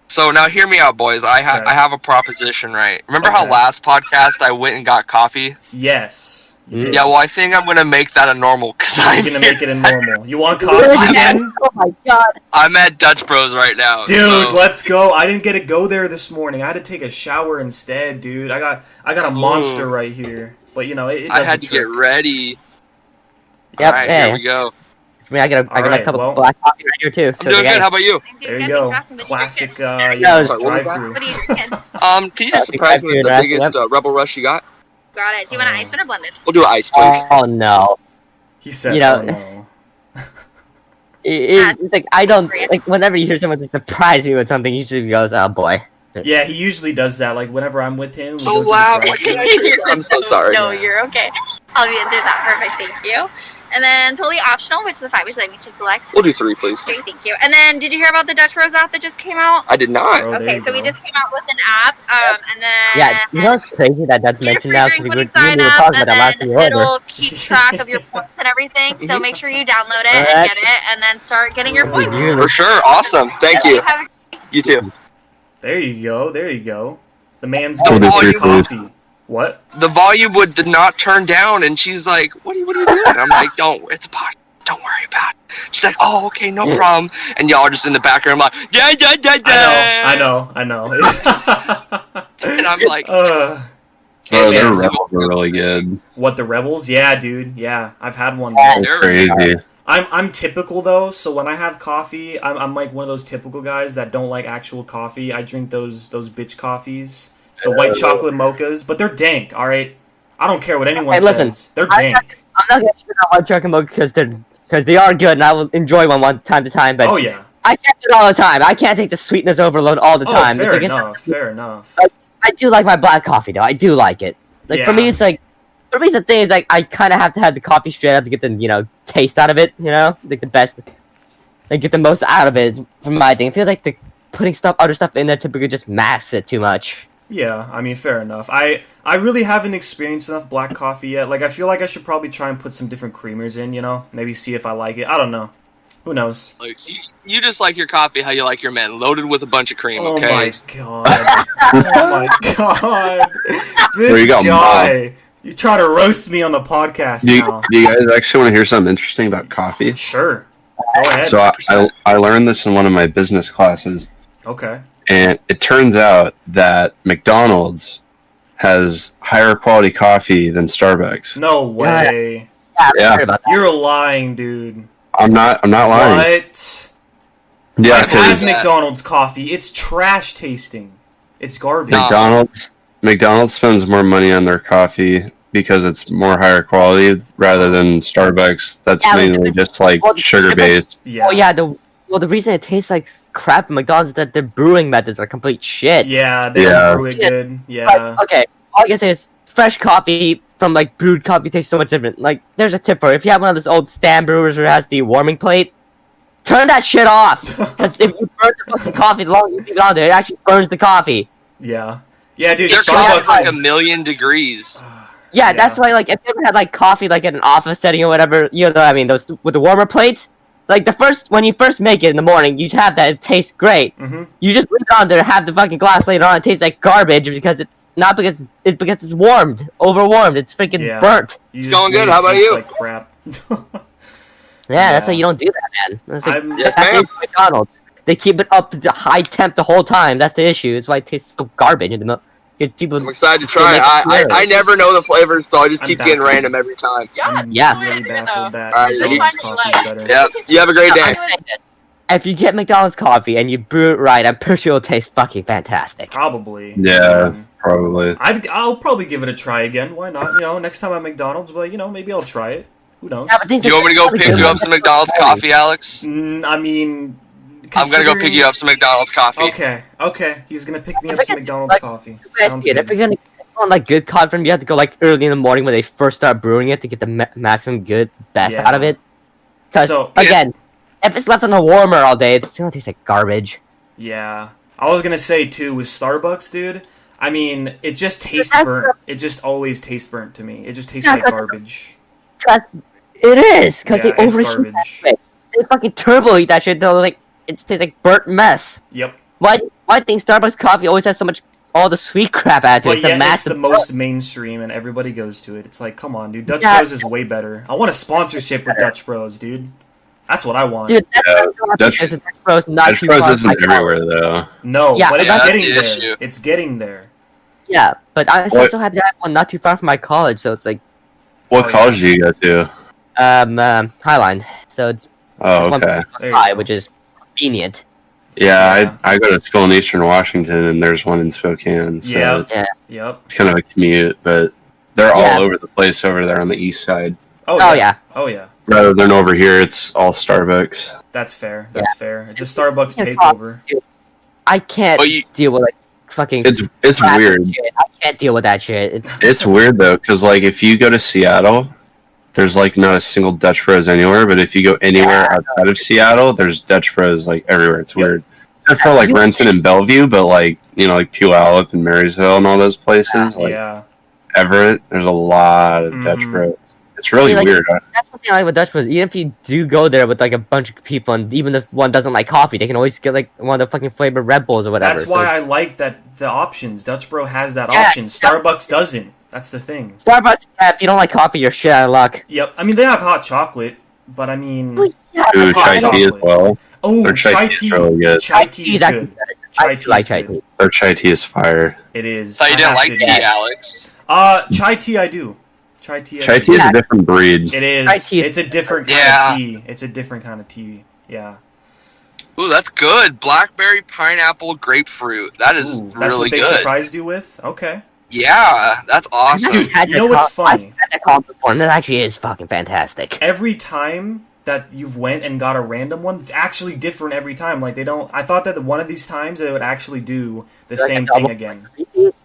So now hear me out, boys. I have a proposition, right? Remember how last podcast I went and got coffee? Yes. Yeah, well, I think I'm gonna make that a normal. You're gonna make it a normal. You want coffee again? Oh my god. I'm at Dutch Bros right now. Dude, let's go. I didn't get to go there this morning. I had to take a shower instead, dude. I got a monster right here. But it doesn't I had to get ready. Yep, Alright, here we go. I mean, I got a couple of black coffee right here too. I'm doing good. How about you? There you go. Classic drive-through. What are you drinking? Can you just surprise me with the biggest Rebel Rush you got? Got it. Do you want an ice or blended? We'll do ice, please. Oh no. He said, oh no. It's like I don't like whenever you hear someone surprise me with something, usually goes, "Oh boy." Yeah, he usually does that. Like whenever I'm with him. So loud. I'm so sorry. No, you're okay. I'll be answers that. Perfect. Thank you. And then totally optional, which of the 5 would you like me to select? We'll do 3, please. 3, thank you. And then, did you hear about the Dutch Bros app that just came out? I did not. Okay, so we just came out with an app, and then... Yeah, you know what's crazy that that's mentioned now? Because we were talking about that last year. It'll keep track of your points and everything, so make sure you download it and get it, and then start getting your points. For sure. Awesome. Thank you. You too. There you go. The man's getting his coffee. What? The volume did not turn down, and she's like, "What are you doing?" I'm like, it's a podcast. Don't worry about it. She's like, "Oh, okay, no problem." And y'all are just in the background. I'm like, "Yeah." I know. And I'm like, their Rebels are really good. What, the Rebels? Yeah, dude. Yeah, I've had one. That's crazy. I'm typical though, so when I have coffee, I'm like one of those typical guys that don't like actual coffee. I drink those bitch coffees. It's the white chocolate mochas, but they're dank, alright? I don't care what anyone says. They're dank. I'm not gonna shit on white chocolate mochas because they are good and I will enjoy one time to time, but yeah. I can't do it all the time. I can't take the sweetness overload all the time. Fair enough. I do like my black coffee though. I do like it. Like for me it's like the thing is like I kinda have to have the coffee straight up to get the taste out of it, like the best, like get the most out of it from my thing. It feels like putting other stuff in there typically just masks it too much. Yeah, I mean, fair enough. I really haven't experienced enough black coffee yet. Like, I feel like I should probably try and put some different creamers in, Maybe see if I like it. I don't know. Who knows? Like, you just like your coffee how you like your men, loaded with a bunch of cream, okay? Oh my god. Oh my god. This guy. You try to roast me on the podcast now. Do you guys actually want to hear something interesting about coffee? Sure. Go ahead. So I learned this in one of my business classes. Okay. And it turns out that McDonald's has higher quality coffee than Starbucks. No way. Yeah. You're lying, dude. I'm not lying. What? Yeah, I've had McDonald's coffee. It's trash tasting. It's garbage. McDonald's spends more money on their coffee because it's more higher quality rather than Starbucks. That's mainly just like sugar based. Yeah. Oh yeah, the reason it tastes like crap from McDonald's is that their brewing methods are complete shit. Yeah, they don't brew it good. Yeah. But, okay, all I can say is fresh coffee from like brewed coffee tastes so much different. Like, there's a tip for it. If you have one of those old stand brewers who has the warming plate, turn that shit off. Because if you burn the fucking coffee, the longer you leave it on there, it actually burns the coffee. Yeah, dude. Their coffee's Starbucks like is 1,000,000 degrees. Yeah, that's why, like, if you ever had, like, coffee, like, in an office setting or whatever, you know, I mean, those, with the warmer plates, like, when you first make it in the morning, you have that, it tastes great. Mhm. You just leave it on there, have the fucking glass later on, it tastes like garbage because it's not because it's warmed, overwarmed, it's freaking burnt. It's going good. How about you? Like crap. Yeah, that's why you don't do that, man. That's like, Yes, that's ma'am. McDonald's. They keep it up to high temp the whole time, that's the issue, it's why it tastes so garbage in the milk. People, I'm excited to try it. I never know the flavors, so I just keep getting baffled. random every time. I'm Yeah. really baffled that Alright, McDonald's you- coffee is better. Yep. You have a great day. If you get McDonald's coffee and you brew it right, I'm pretty sure it'll taste fucking fantastic. Probably. Yeah, probably. I'll probably give it a try again. Why not? You know, next time at McDonald's, but you know, maybe I'll try it. Who knows? Yeah, but things You want me to go pick you up some McDonald's coffee, Alex? I mean, I'm gonna go pick you up some McDonald's coffee. Okay. He's gonna pick me up If some I- McDonald's like, coffee. If Sounds you're good. gonna want like good coffee from, you have to go like early in the morning when they first start brewing it to get the maximum best Yeah. out of it. Because So- again, if it's left on a warmer all day, it's gonna taste like garbage. Yeah, I was gonna say too with Starbucks, dude. I mean, it just tastes That's burnt. It just always tastes burnt to me. It just tastes Yeah, like that's- garbage. Cause it is, because Yeah, they it's overheat that garbage. shit. They fucking turbo heat that shit. They're like, it tastes like burnt mess. Yep. Why do you think Starbucks coffee always has so much all the sweet crap out to But it? yet it's massive the most mainstream, and everybody goes to it. It's like, come on, dude. Dutch Yeah. Bros is way better. I want a sponsorship with Dutch Bros, dude. That's what I want. Dude, that's Yeah, not Dutch- because Dutch Bros not Dutch too Bros far isn't from my college. everywhere though. No, Yeah, but it's that's getting the there. issue. It's getting there. Yeah, but I was What- also happy to have one not too far from my college, so it's like What Oh, yeah. college do you go to? Highline. So it's Oh, one okay. There you high, go. which is convenient. Yeah, Yeah. I go to school in Eastern Washington, and there's one in Spokane. So Yeah. it's, Yeah. Yep. it's kind of a commute, but they're Yeah. all over the place over there on the east side. Oh yeah. Oh yeah. Rather than over here, it's all Starbucks. That's fair. That's fair. It's a Starbucks Yeah. takeover. I can't But you- deal with like fucking. It's traffic weird. shit. I can't deal with that shit. It's weird though, because like if you go to Seattle, there's like not a single Dutch Bros anywhere. But if you go anywhere outside of Seattle, there's Dutch Bros like everywhere. It's Yep. weird. Except for like Renton and Bellevue, but like like Puyallup and Marysville and all those places, like Yeah. Everett, there's a lot of Dutch Mhm. Bros. It's really I mean, like, weird. That's one thing I like with Dutch Bros. Even if you do go there with like a bunch of people, and even if one doesn't like coffee, they can always get like one of the fucking flavored Red Bulls or whatever. That's why I like that the options. Dutch Bro has that Yeah. option. Starbucks doesn't. That's the thing. Starbucks. If you don't like coffee, you're shit out of luck. Yep. I mean, they have hot chocolate, but I mean, Well, yeah, Ooh, That's hot chai tea as chocolate. well. oh, Their chai chai tea is tea. really good. Chai tea is actually good. better. Chai I tea like is chai good. tea. Their chai tea is fire. It is. So you I didn't have like to tea, admit. Alex? Chai tea I do. Chai tea. I Chai do. tea is Yeah. a different breed. It is. Chai tea. It's a different kind Yeah. of tea. It's a different kind of tea. Yeah. Ooh, that's good. Blackberry, pineapple, grapefruit. That is Ooh, that's really what they good. surprised you with? Okay. Yeah, that's awesome. Dude, Had you that know what's co- I've funny? had that coffee before, and that actually is fucking fantastic. Every time that you've went and got a random one, it's actually different every time. Like they don't. I thought that one of these times they would actually do the Like a same double- thing again.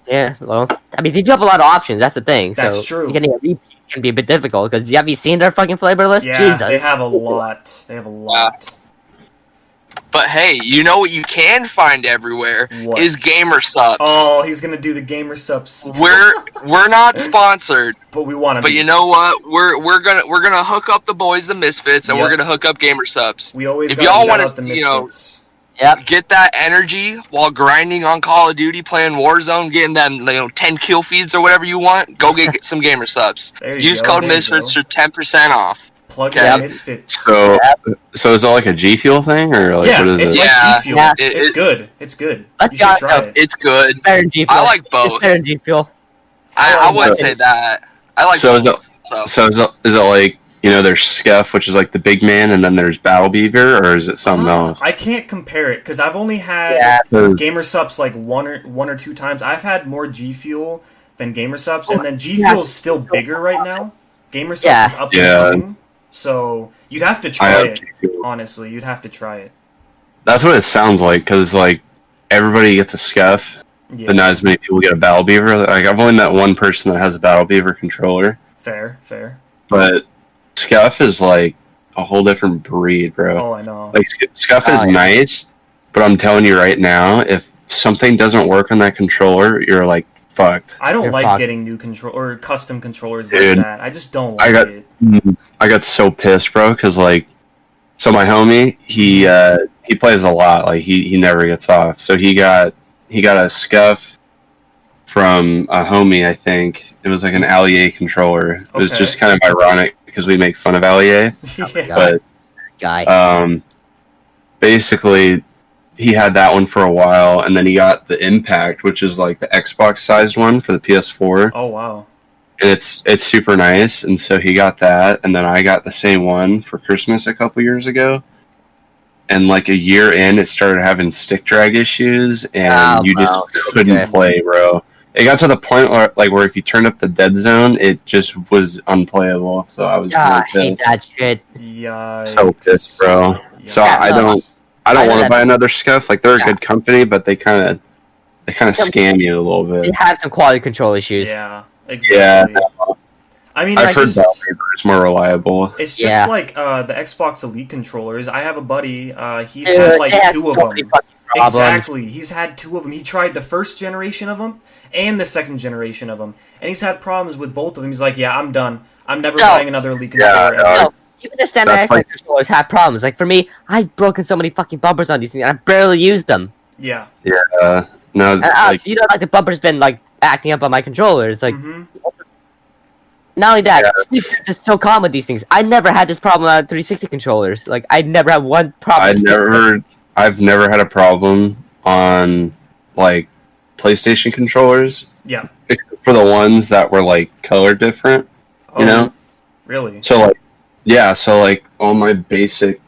Yeah, well, I mean, they do have a lot of options. That's the thing. That's so true. Getting a repeat can be a bit difficult because have you seen their fucking flavor list? Yeah, Jesus. they have a lot. They have a lot. But hey, you know what you can find everywhere What? is gamer subs. Oh, he's gonna do the gamer subs. We're not sponsored, but we want to. but you know what? We're gonna hook up the boys, the Misfits, and we're Yep. gonna hook up gamer subs. we always if gotta y'all shout wanna, out the you know, Misfits. Yep. Get that energy while grinding on Call of Duty, playing Warzone, getting them 10 kill feeds or whatever you want. Go get some gamer subs. There you Use go, code there you Misfits go. for 10% off. Plug Okay. in Misfits. So is it like a G Fuel thing or like yeah, what is it's it? like Yeah. G Fuel. Yeah. It's good. It's good. Let's You be should honest, try though. it. It's good. Better than G Fuel. I like both. It's better than G Fuel. I wouldn't say that. I like So is both. So. So is it like there's Scuff, which is like the big man, and then there's Battle Beaver, or is it something else? I can't compare it because I've only had Yeah. 'Cause- Gamer Subs like one or two times. I've had more G Fuel than Gamer Subs, and then G Yeah. Fuel's still bigger right now. Gamer Subs Yeah. is up Yeah. and coming, so you'd have to I try have it. G-Fuel. Honestly, you'd have to try it. That's what it sounds like, because like everybody gets a Scuff, Yeah, but not as many people get a Battle Beaver. Like I've only met one person that has a Battle Beaver controller, fair. but Scuff is like a whole different breed, bro. Oh, I know. Like Scuff is nice, but I'm telling you right now, if something doesn't work on that controller, you're like fucked. I don't You're like fucked. getting new control or custom controllers Dude, like that. I just don't like it. I got so pissed, bro, because like, so my homie, he plays a lot. Like he never gets off. So he got a Scuff from a homie. I think it was like an Allier controller. It was Okay. just kind of ironic because we make fun of Allier, Yeah. but Guy. basically he had that one for a while, and then he got the Impact, which is like the Xbox sized one for the PS4. Oh wow. And it's super nice, and so he got that, and then I got the same one for Christmas a couple years ago. And like a year in, it started having stick drag issues, and you just couldn't play, bro. It got to the point where if you turned up the dead zone, it just was unplayable. So I was I really hate pissed. that shit. Yikes. So pissed, bro. So I don't want to buy another Scuff. Like they're a good company, but they kind of scam you a little They bit. have some quality control issues. Yeah. Exactly. Yeah. I mean, I've it's heard just, that is more reliable. it's just Yeah. like the Xbox Elite controllers. I have a buddy. He's Dude, had like they have 2 of so many them. fucking problems. Exactly. He's had 2 of them. He tried the first generation of them and the second generation of them, and he's had problems with both of them. He's like, "Yeah, I'm done. I'm never buying another Elite controller." Yeah, ever." No, even the semi like- controllers have problems. Like for me, I've broken so many fucking bumpers on these things, and I barely use them. Yeah. No, And like you know, like the bumpers been like acting up on my controllers. Like hmm not only that, Steve is just so calm with these things. I never had this problem on 360 controllers. Like I never had one problem. I've never had a problem on like PlayStation controllers, Yeah. except for the ones that were like color different. Oh, You know, Really? so like on my basic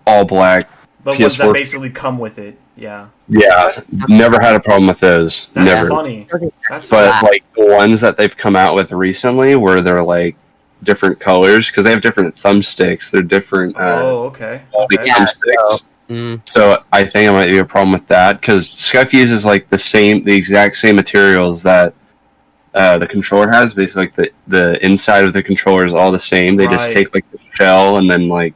all black. The ones that PS4. basically come with it. Yeah. Yeah, never had a problem with those. That's Never. funny. That's But funny. like the ones that they've come out with recently, where they're like different colors, because they have different thumbsticks. They're different. Oh, okay. Like Okay. Yeah, thumbsticks. Mm. So I think it might be a problem with that because Scuff uses like the exact same materials that the controller has. Basically, like the inside of the controller is all the same. They just Right. take like the shell and then like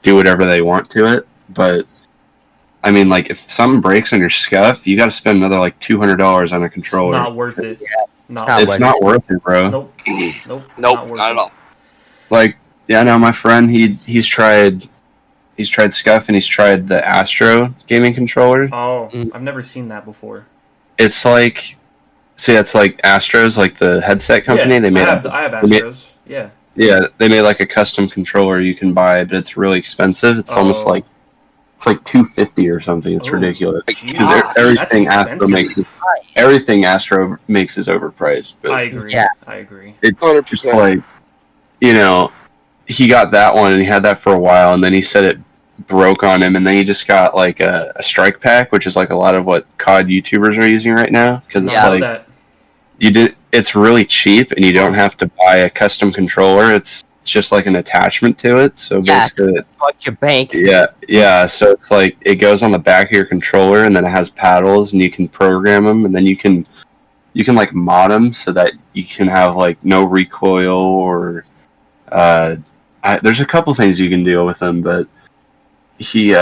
do whatever they want to it. But I mean, like if something breaks on your Scuff, you got to spend another like $200 on a It's controller. not worth it. Not not It's not worth it, bro. Nope. Nope. Nope, worth not it. at all. Like, yeah, no, my friend, he's tried Scuff and he's tried the Astro gaming controller. Oh, Mm. I've never seen that before. It's like, see, it's like Astro's, like the headset company. Yeah, They made I have they made- Astros. Yeah. yeah, they made like a custom controller you can buy, but it's really expensive. It's almost Oh. like it's like $250 or something. It's Oh, ridiculous Jesus, because everything Astro makes is overpriced. But I agree. Yeah. I agree. it's 100%. just like, you know, he got that one and he had that for a while, and then he said it broke on him, and then he just got like a strike pack, which is like a lot of what COD YouTubers are using right now, because it's I know like that. it's really cheap and you don't have to buy a custom controller. It's just like an attachment to it. So Yeah. basically, Fuck your bank. yeah. So it's like it goes on the back of your controller, and then it has paddles, and you can program them, and then you can like mod them so that you can have like no recoil or there's a couple things you can do with them, but he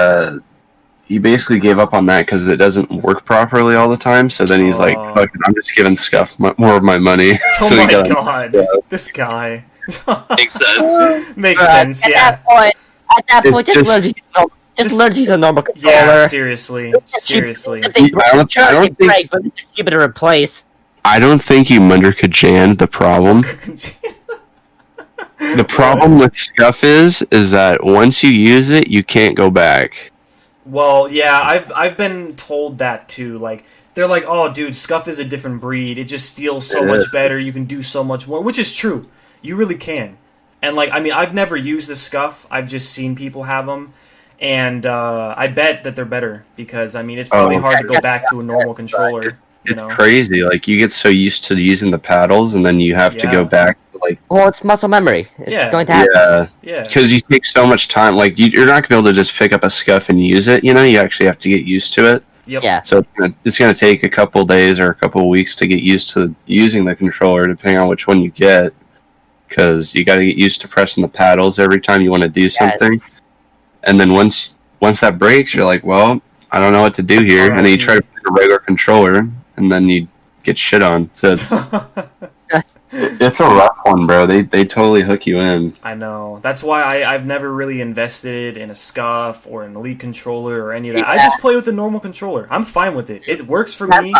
basically gave up on that because it doesn't work properly all the time. So then he's like, Oh. "Fuck it, I'm just giving Scuff more of my money." Oh So he my got- god. yeah. This guy. Makes sense. Makes At sense, yeah. that point, It's just learn to use a normal controller. Yeah, seriously. Seriously. If they I don't they think- break, but it's cheaper to replace. I don't think you Munderkajan the problem. The problem with Scuff is that once you use it, you can't go back. Well, yeah, I've been told that too. Like they're like, "Oh, dude, Scuff is a different breed. It just feels so It much is. better. You can do so much more," which is true. You really can. And like, I mean, I've never used the Scuff. I've just seen people have them, and I bet that they're better because I mean, it's probably Oh. hard to go back to a normal controller. You It's know? crazy. Like you get so used to using the paddles, and then you have to go Yeah. back to like Well, it's muscle memory. It's Yeah. going to happen. yeah, Yeah. because you take so much time. Like you're not gonna be able to just pick up a Scuff and use it. You know, you actually have to get used to it. Yep. Yeah. So it's gonna take a couple days or a couple weeks to get used to using the controller, depending on which one you get. because you got to get used to pressing the paddles every time you want to do something. And then once that breaks, you're like, well, I don't know what to do here. And then you try to pick a regular controller, and then you get shit on. So it's a rough one, bro. They totally hook you in. I know. That's why I've never really invested in a Scuff or an Elite controller or any of that. I just play with a normal controller. I'm fine with it. It works for me.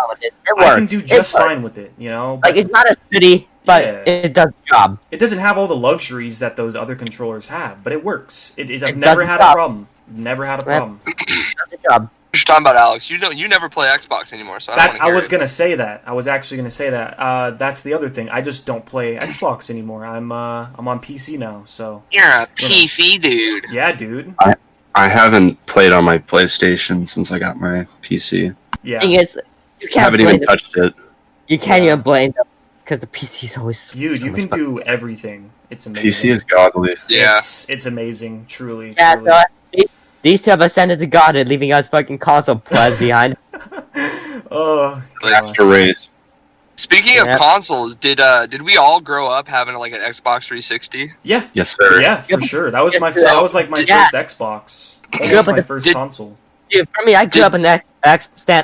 I can do just fine with it, you know? Like, it's not as pretty, but it does the job. It doesn't have all the luxuries that those other controllers have, but it works. I've never had a problem. Never had a problem. It does the job. What you're talking about, Alex? You never play Xbox anymore, so I don't want to hear I was it. gonna say that. I was actually gonna say that. That's the other thing. I just don't play Xbox anymore. I'm on PC now, so. You're a PC dude. Yeah, dude. I haven't played on my PlayStation since I got my PC. Yeah. Thing is, you I can't haven't blame even touched it. You can't even blame them because the PC's always. You so can much fun. do everything. It's amazing. PC is godly. Yeah. It's amazing. Truly. Yeah, truly. so these two have ascended to godhood, leaving us fucking console plebs behind. Oh, Extra raise. Speaking Yeah. of consoles, did we all grow up having like an Xbox 360? yeah. Yes, sir. Yeah, for sure. That was Yes, my sir. that was like my Yeah. first Xbox. That grew was up with my the- first console. Dude, for me, I grew up in the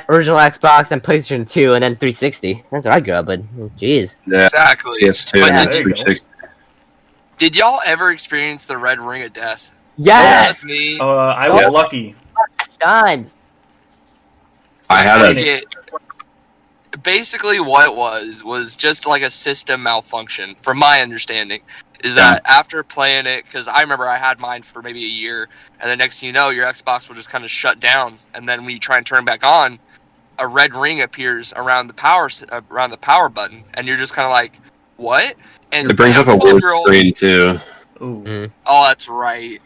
original Xbox and PlayStation 2 and then 360. That's what I grew up with. Oh, jeez. Yeah. Exactly. PS2 But and there you go. 360. Did y'all ever experience the Red Ring of Death? Yes! That's me. I was Yeah. lucky. Times. I had Explain a it. Basically what it was just like a system malfunction, from my understanding. Is that after playing it, because I remember I had mine for maybe a year, and the next thing you know, your Xbox will just kind of shut down, and then when you try and turn it back on, a red ring appears around the power button, and you're just kind of like, what? And It brings up a weird 12-year-old screen too. Ooh. Oh, that's right.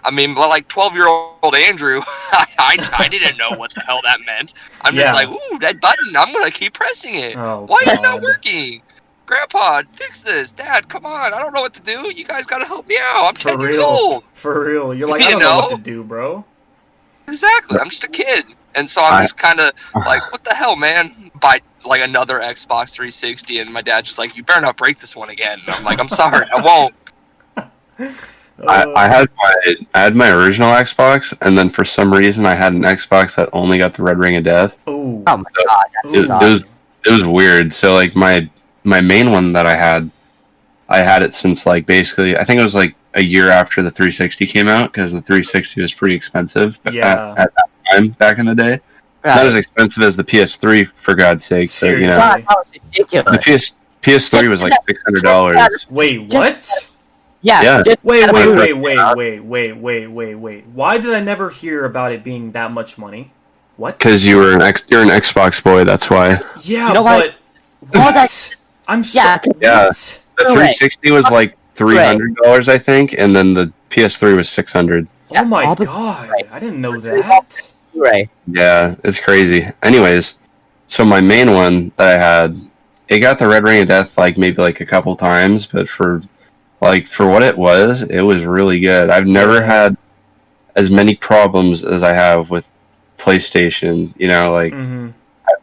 I mean, like 12-year-old Andrew, I didn't know what the hell that meant. I'm Yeah. just like, ooh, that button, I'm going to keep pressing it. Oh, Why is it not God. working? Grandpa, fix this. Dad, come on. I don't know what to do. You guys got to help me out. I'm 10 years old. For real. You're like, I You don't know what know? to do, bro. Exactly. I'm just a kid. And so I'm just kind of like, what the hell, man? Buy like another Xbox 360, and my dad's just like, you better not break this one again. And I'm like, I'm sorry, I won't. I had my original Xbox, and then for some reason I had an Xbox that only got the Red Ring of Death. Ooh. Oh my god, that It, sucks. it was weird. So like my main one that I had it since like basically I think it was like a year after the 360 came out, because the 360 was pretty expensive Yeah. at that time back in the day. Not as expensive as the PS3, for God's sake. So, you know, God, that was ridiculous. the PS3 was like $600. Wait, what? Yeah. Yeah. just- Wait. Yeah. Why did I never hear about it being that much money? What? Because you're an Xbox boy, that's why. Yeah, You know what? but All what? that- I'm so Yeah, Yeah. what? The Correct. 360 was like $300, I think, and then the PS3 was $600. Oh my all the- god! I didn't know that. Right. Yeah, it's crazy. Anyways, so my main one that I had, it got the Red Ring of Death like maybe like a couple times, but for what it was really good. I've never had as many problems as I have with PlayStation. You know, like Mm-hmm.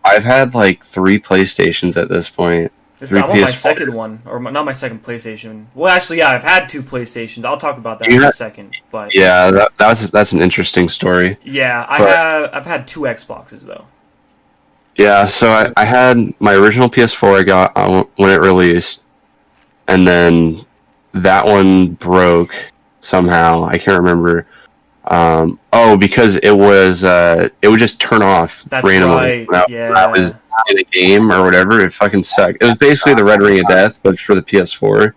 I've had like 3 PlayStations at this point. I'm on my 3 PS4. second one, or not my second PlayStation. Well, actually, yeah, I've had 2 PlayStations. I'll talk about that You in a had- second. But Yeah, that's an interesting story. yeah, I've had 2 Xboxes though. Yeah, so I had my original PS4 I got when it released, and then that one broke somehow. I can't remember. Because it would just turn off That's randomly right. when I was in a game or whatever. It fucking sucked. It was basically the Red Ring of Death, but for the PS4.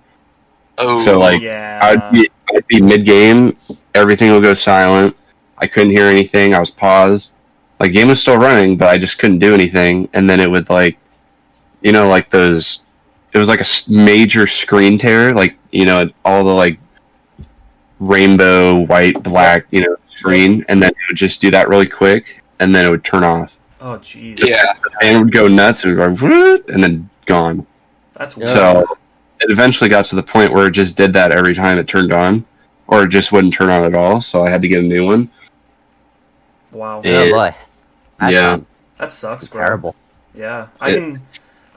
Oh, So, like, Yeah. I'd be mid-game, everything would go silent. I couldn't hear anything. I was paused. Like, game was still running, but I just couldn't do anything. And then it would, like, you know, like those... It was like a major screen tear. Like, you know, all the, like, rainbow, white, black, you know, screen. And then it would just do that really quick, and then it would turn off. Oh jeez. yeah. And it would go nuts, and it would go, "Whoop," and then gone. That's weird. So it eventually got to the point where it just did that every time it turned on, or it just wouldn't turn on at all. So I had to get a new one. Wow. Yeah. Oh boy. That Yeah. sounds That sucks, bro. terrible. Yeah, I It- can.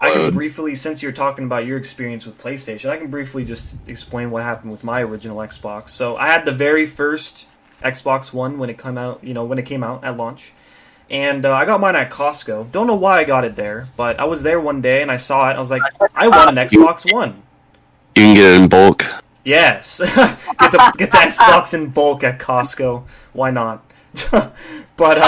I can Load. briefly, since you're talking about your experience with PlayStation, I can briefly just explain what happened with my original Xbox. So I had the very first Xbox One when it came out, when it came out at launch. And I got mine at Costco. Don't know why I got it there, but I was there one day and I saw it. I was like, I want an Xbox One. You can get it in bulk. Yes. get the Xbox in bulk at Costco. Why not? But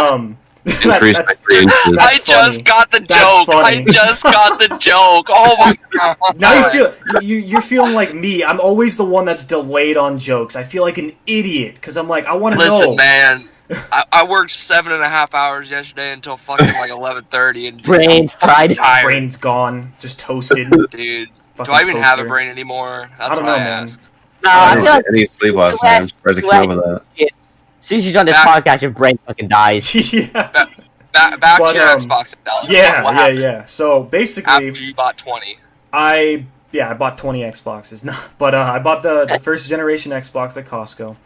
Increase that's, by 3 inches. I funny. just got the That's joke. funny. I just got the joke. Oh my god. now you're feeling like me. I'm always the one that's delayed on jokes. I feel like an idiot because I'm like, I want to know. Listen, man. I worked 7.5 hours yesterday until fucking like 11:30, and Brains I'm fucking fried. tired, Brain's gone, just toasted. dude. Fucking Do I even have a toaster. brain anymore? That's I don't what know, I man. ask. No, I I didn't feel like get any sleep last night. I'm surprised I came up with that. as soon as you join this Back- podcast, your brain fucking dies. yeah, Back But, to your Xbox, Dallas. yeah, What yeah, happened yeah. So basically, after you bought 20. I bought 20 Xboxes. No, but I bought the first generation Xbox at Costco,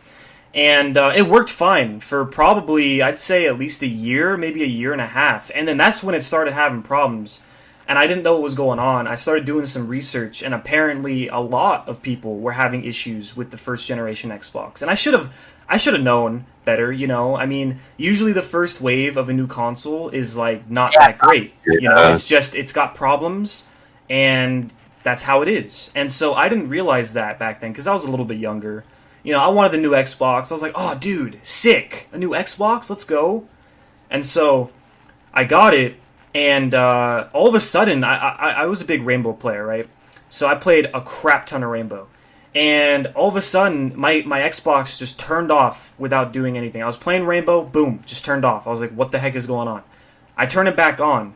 and it worked fine for probably, I'd say, at least a year, maybe a year and a half, and then that's when it started having problems, and I didn't know what was going on. I started doing some research, and apparently a lot of people were having issues with the first generation Xbox, and I should have known better, I mean, usually the first wave of a new console is like not that great. Yeah. It's got problems, and that's how it is. And so I didn't realize that back then because I was a little bit younger. I wanted the new Xbox. I was like, oh, dude, sick. A new Xbox? Let's go. And so I got it, and all of a sudden, I was a big Rainbow player, right? So I played a crap ton of Rainbow. And all of a sudden, my Xbox just turned off without doing anything. I was playing Rainbow, boom, just turned off. I was like, what the heck is going on? I turn it back on,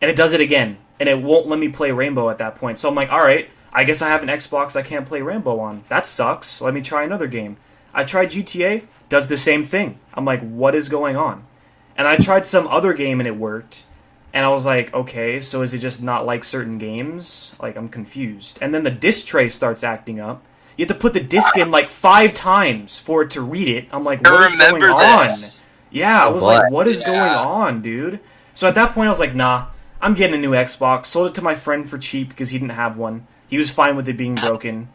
and it does it again. And it won't let me play Rainbow at that point. So I'm like, alright, I guess I have an Xbox I can't play Rainbow on. That sucks. Let me try another game. I tried GTA, does the same thing. I'm like, what is going on? And I tried some other game and it worked. And I was like, okay, so is it just not like certain games? Like, I'm confused. And then the disc tray starts acting up. You have to put the disc in like 5 times for it to read it. I'm like, what is going on? Yeah, I was like, what is going on, dude? So at that point, I was like, nah, I'm getting a new Xbox. Sold it to my friend for cheap because he didn't have one. He was fine with it being broken.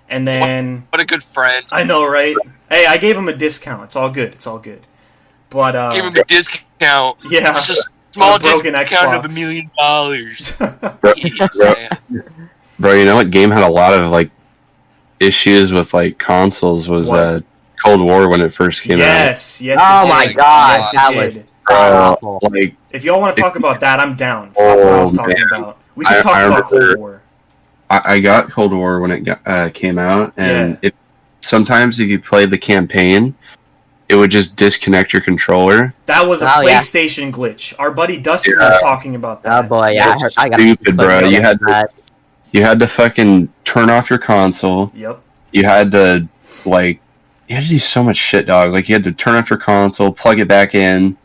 And then... What a good friend. I know, right? Hey, I gave him a discount. It's all good. It's all good. But, Give him a discount. yeah. It's just a small broken discount of Xbox. $1 million. Bro, you know what game had a lot of like issues with like consoles was What? Cold War when it first came out. Yes, yes. Oh it my did. god, Yes, it that was did. awful. Like If y'all want to talk about that, I'm down. Fuck what I was talking about. We can talk I about remember- Cold War. I got Cold War when it came out, and Yeah. sometimes if you played the campaign, it would just disconnect your controller. That was a Oh, yeah. PlayStation glitch. Our buddy Dustin Yeah. was talking about that. Oh boy, yeah, That's I got stupid, bro. You had to- that. You had to fucking turn off your console. Yep. You had to do so much shit, dog. Like you had to turn off your console, plug it back in,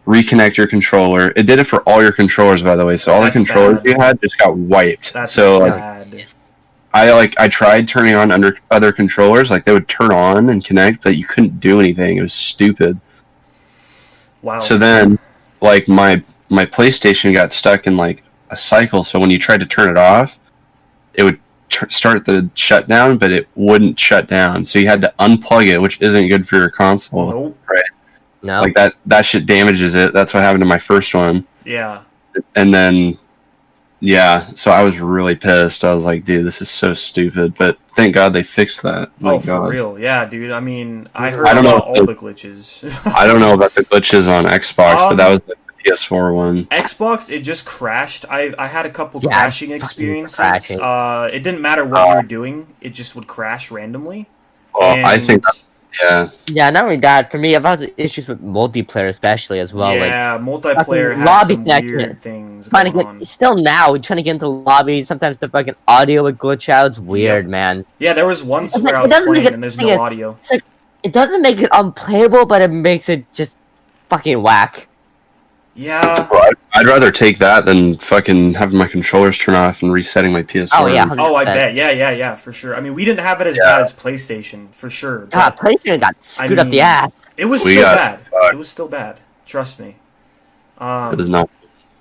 reconnect your controller. It did it for all your controllers, by the way. So all That's the controllers bad. you had just got wiped. That's so like, bad. I tried turning on other controllers, like they would turn on and connect, but you couldn't do anything. It was stupid. Wow. So then, like my PlayStation got stuck in like a cycle. So when you tried to turn it off, it would start the shutdown, but it wouldn't shut down. So you had to unplug it, which isn't good for your console. Nope. No. Like that shit damages it. That's what happened to my first one. Yeah. And then, yeah, so I was really pissed. I was like, dude, this is so stupid. But thank God they fixed that. My Oh, for God. real. Yeah, dude. I mean, I heard I don't know about if all the glitches. I don't know about the glitches on Xbox, but that was like the PS4 one. Xbox, it just crashed. I had a couple Yeah, crashing fucking experiences. crashing. It didn't matter what you were doing; it just would crash randomly. Well, I And- think, yeah. Yeah, not only that, for me, I've had issues with multiplayer especially as well. Like, yeah, multiplayer fucking has lobby some connection. weird things trying to going get, on. still now, trying to get into lobbies, sometimes the fucking audio would glitch out. It's weird, man. Yeah, there was once It's where like- I it was doesn't make playing it- and there's thing no is- audio. It's like, it doesn't make it unplayable, but it makes it just fucking whack. Yeah. Well, I'd rather take that than fucking having my controllers turn off and resetting my PS4. Oh, yeah. Oh, I 100%. bet. Yeah, for sure. I mean, we didn't have it as Yeah. bad as PlayStation, for sure. God, But PlayStation got screwed up mean, the ass. it was We still got bad. fucked. It was still bad. Trust me. It was not.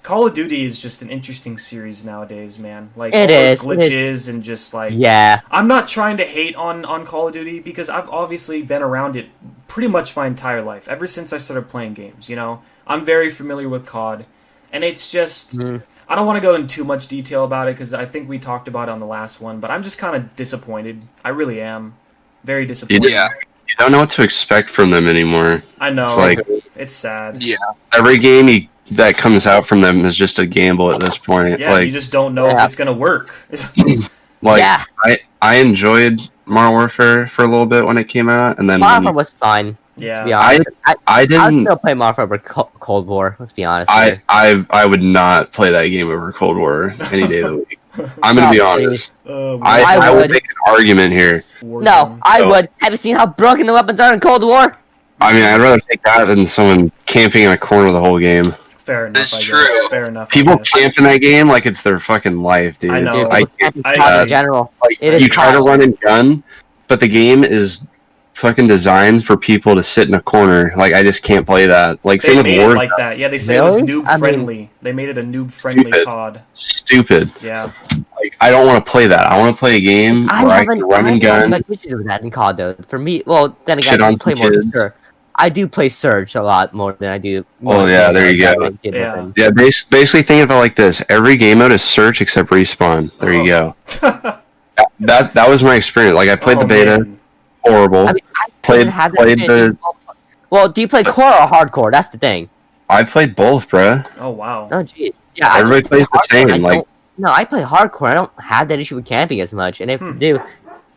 Call of Duty is just an interesting series nowadays, man. Like It all is, those glitches and just like Yeah. I'm not trying to hate on Call of Duty because I've obviously been around it pretty much my entire life, ever since I started playing games, you know? I'm very familiar with COD, and it's just I don't want to go in too much detail about it because I think we talked about it on the last one, but I'm just kind of disappointed. I really am. Very disappointed. Yeah. You don't know what to expect from them anymore. I know. It's like It's sad. Yeah. every game that comes out from them is just a gamble at this point. Yeah, Like, you just don't know if it's going to work. like Yeah. I enjoyed Modern Warfare for a little bit when it came out, and then Modern Warfare was fine. To be yeah. honest. I I would didn't. still play Modern Warfare over Cold War. Let's be honest. here. I would not play that game over Cold War any day of the week. I'm gonna be Probably. honest. Uh, I would would. make an argument here. No, I So- would. Have you seen how broken the weapons are in Cold War? I mean, I'd rather take that than someone camping in a corner the whole game. Fair enough, It's I guess. true. Fair enough. I People guess. camp in that game like it's their fucking life, dude. I know. Dude, I people can't camping I COD agree. in general. like It is you try to wild. run and gun, but the game is fucking designed for people to sit in a corner. Like I just can't play that. Like They same with made it War. like that. Yeah, they say it was Really? noob I mean- friendly. They made it a noob friendly Stupid. COD. Stupid. Yeah. Like I don't want to play that. I want to play a game I where I haven't can run and had gun. much issues with that in COD though. For me, well, then again, Shit I on do play some more kids. Surge. I do play Surge a lot more than I do. Oh, yeah, there you go. Yeah. Yeah, basically think of it like this: every game mode is search except respawn. There you go. That was my experience. Like I played Oh, the beta, man. horrible. I mean, I Played- didn't have that played experience. Well, do you play core or hardcore? That's the thing. I played both, bruh. Oh wow. Oh, jeez. Yeah, I Everybody just play plays the hardcore. same, I like- don't- no, I play hardcore. I don't have that issue with camping as much, and if Hmm. you do,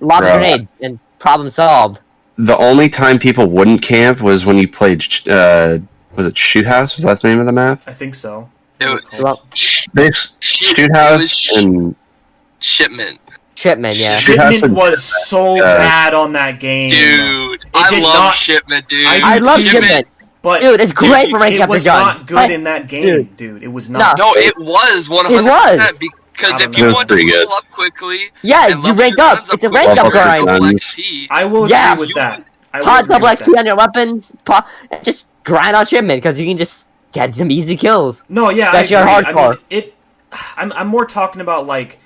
lob a Bro. grenade and problem solved. The only time people wouldn't camp was when you played. Was it Shoot House? Was that the name of the map? I think so. It was was- close. Well, This Shit, Shoot it House was and Shipment. Shipment, yeah. Shoot House Shipment and- was so bad on that game. Dude, It I did love not- Shipment, dude. I I love Shipment. Shipment. But Dude, it's great for ranking it up your was guns. not good in that game, dude. It was not. No, it was 100%. was. Because I if don't you know. want to Pretty good. level up quickly, Yeah, and you level rank your up. guns It's a quickly, rank up Level up your grind. guns. XP, I will Yeah. agree with that. I will Hot agree couple with XP that. on your weapons. Just grind on Shipment because you can just get some easy kills. No, yeah, That's I your agree. I hardcore. mean, I'm more talking about like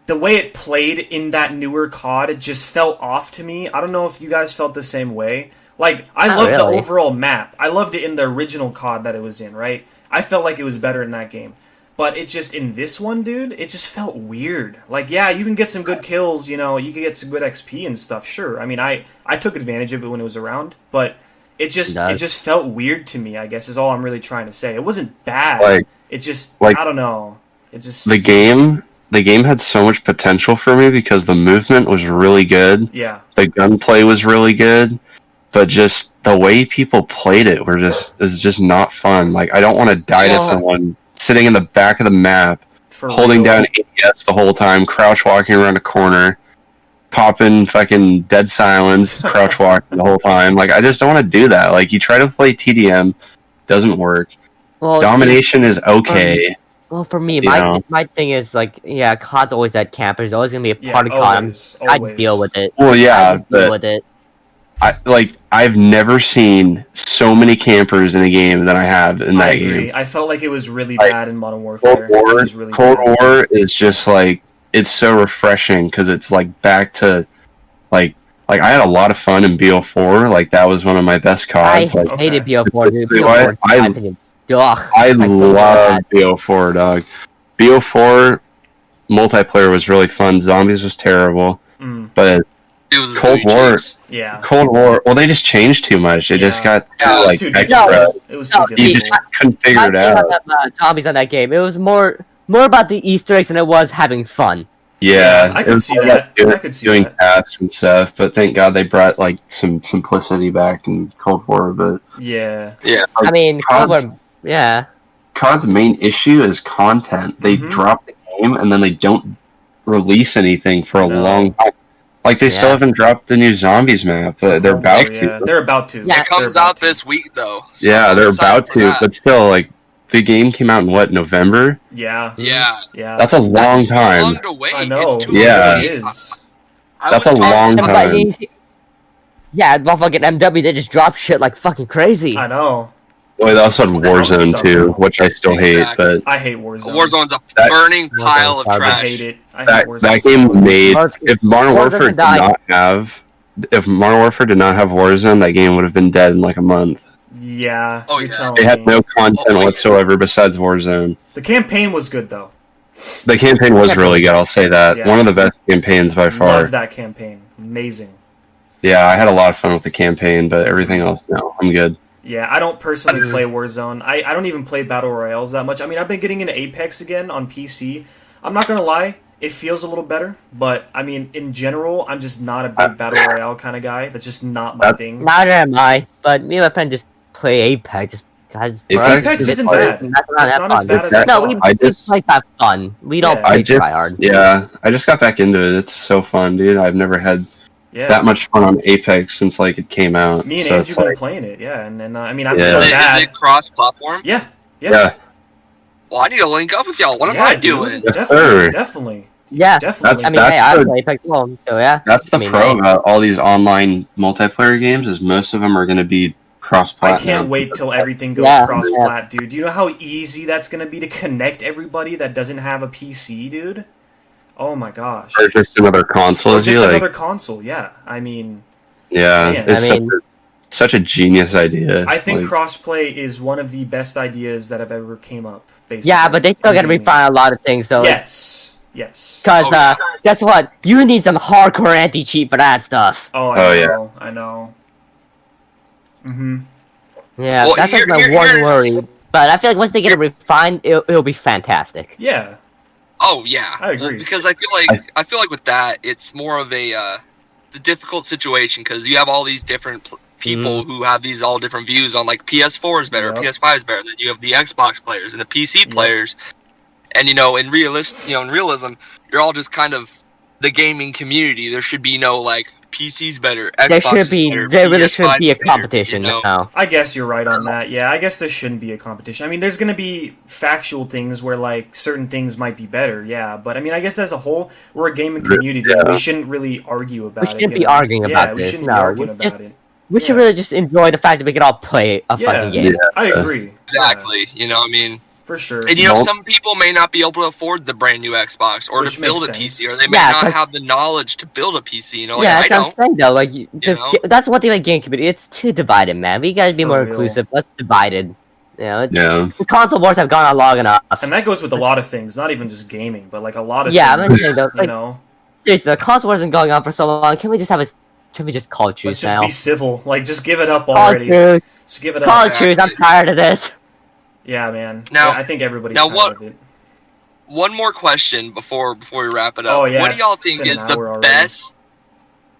the way it played in that newer COD. It just felt off to me. I don't know if you guys felt the same way. Like I Not loved really. the overall map. I loved it in the original COD that it was in. Right, I felt like it was better in that game. But it just in this one, dude, it just felt weird. Like, yeah, you can get some good kills. You know, you can get some good XP and stuff. Sure, I mean, I took advantage of it when it was around, but it just felt weird to me. I guess is all I'm really trying to say. It wasn't bad. Like- It just, like- I don't know. It just The game had so much potential for me because the movement was really good, Yeah, the gunplay was really good, but just the way people played it was just not fun. Like I don't want to die to Well- someone sitting in the back of the map, for holding real. down ADS the whole time, crouch walking around a corner, popping fucking dead silence, crouch walking the whole time. Like I just don't want to do that. Like you try to play TDM, doesn't work. Well, Domination is okay. Well, for me, You know. my thing is like, yeah, COD's always that camp. There's always gonna be a Yeah, part of COD. always, I always. deal with it. Well, I yeah, deal but with it. I've never seen so many campers in a game than I have in I that agree. game. I felt like it was really Like, bad in Modern Warfare. Cold War, It was really Cold bad. War is just like it's so refreshing because it's like back to like I had a lot of fun in BO4. Like that was one of my best I CODs. Like hated Okay. BO4, dude. It's- BO4, in I- my opinion. Ugh, I feel bad. love BO4, dog. BO4 multiplayer was really fun. Zombies was terrible, Mm, but it was Cold really War. cheap. yeah. Cold War. Well, they just changed too much. It just Yeah. got Yeah, it was like too extra. difficult. It was too No, You difficult. just couldn't figure My it thing out. about zombies on that game, it was more about the Easter eggs than it was having fun. Yeah, I it could was see more that. about doing- I could see doing that. tasks and stuff. But thank God they brought like some simplicity back in Cold War. But Yeah. Yeah. I mean, Cold COD's, War, yeah. COD's main issue is content. They Mhm. drop the game and then they don't release anything for a No. long time. Like they still Yeah. haven't dropped the new Zombies map, but they're about Yeah, to. they're about to. Yeah. It They're comes about out to. this week, though. So Yeah, I'm they're excited about for to. that. But still, like the game came out in what, November? Yeah. Yeah. Yeah. That's a long That's too time. long to wait. I know. It's too Yeah. It late. is. I That's was a long talking- time. Yeah, well, fucking MW, they just drop shit like fucking crazy. I know. Well, they also had Warzone stuff. too, which I still hate. Exactly. But I hate Warzone. Warzone's a That- burning pile of Warzone's I trash. hate it. I hate that Warzone. game made if Modern Warzone Warfare could did die. not have Warzone, that game would have been dead in like a month. Yeah. Oh, you're yeah. telling They had me. no content Oh, yeah. whatsoever besides Warzone. The campaign was good though. The campaign was really good. I'll say that. Yeah. One of the best campaigns by far. Love that campaign. Amazing. Yeah, I had a lot of fun with the campaign, but everything else, no, I'm good. Yeah, I don't personally play Warzone. I don't even play Battle Royales that much. I mean, I've been getting into Apex again on PC. I'm not going to lie, it feels a little better. But, I mean, in general, I'm just not a big Battle Royale kind of guy. That's just not my thing. Neither am I, but me and my friend just play Apex. Just guys, Apex isn't bad. It's not as bad as I No, thought. we play that fun. We don't Yeah. play try hard. Yeah, I just got back into it. It's so fun, dude. I've never had Yeah. that much fun on Apex since like it came out. Me and so Andrew it's been like, playing it, yeah. And I mean, I'm Yeah. still Is bad. it cross-platform? Yeah. yeah, Well, I need to link up with y'all. What am Yeah, I dude. doing? Yes, Definitely. sir. Definitely. Yeah. Definitely. I mean, That's hey, I the- play Apex alone, so yeah. that's the I mean, pro hey. about all these online multiplayer games is most of them are going to be I cross-plat. can't now. wait till everything goes Yeah, cross-plat, dude. Do you know how easy that's going to be to connect everybody that doesn't have a PC, dude? Oh my gosh. Or just another console. Or Is just he, like, another console, yeah. I mean, yeah, Man. it's I mean- such a genius idea. I think Like, crossplay is one of the best ideas that have ever came up, basically. Yeah, but they still in gotta gaming. refine a lot of things, though. Yes. Yes. Because, Oh, yeah. guess what? You need some hardcore anti-cheat for that stuff. Oh, Oh, I yeah. know. I know. Mm-hmm. Yeah, Well, that's like my one here's- worry. But I feel like once they get it refined, it'll be fantastic. Yeah. Oh yeah, I agree. Because I feel like with that, it's more of a it's a difficult situation because you have all these different people who have these all different views on like PS4 is better, Yep. PS5 is better. Then you have the Xbox players and the PC Yep. players, and in realism, you're all just kind of the gaming community. There should be no like PC's better. Xbox There should is be, better, there really PS5 shouldn't be a is better, competition you know? now. I guess you're right on that. Yeah, I guess there shouldn't be a competition. I mean, there's going to be factual things where, like, certain things might be better, yeah. But, I mean, I guess as a whole, we're a gaming community. Yeah. We shouldn't really argue about it. We shouldn't you be know? arguing about Yeah, we this, shouldn't no, be arguing we about just- it. We should Yeah. really just enjoy the fact that we can all play a Yeah. fucking game. I agree. Exactly. I mean. For sure. And Nope. some people may not be able to afford the brand new Xbox or Which to build a makes PC, sense. or they may Yeah, not like- have the knowledge to build a PC. Like, Yeah, I that's what I'm don't. saying though. Like, know? that's one thing about game community. It's too divided, man. We gotta be For more real. inclusive. Let's divide it. yeah, The console wars have gone on long enough. And that goes with a lot of things, not even just gaming, but, like, a lot of Yeah, I'm things. saying though. You Like, know? seriously, the console wars have been going on for so long. Can we just call it truce Let's just now? be civil. Like, just give it up Call already. it truce. Just give it Call up. it truce. I'm tired of this. Yeah, man. Now- I think everybody's now tired what- of it. One more question before we wrap it up. Oh, yeah, What do y'all it's think been an is the hour already.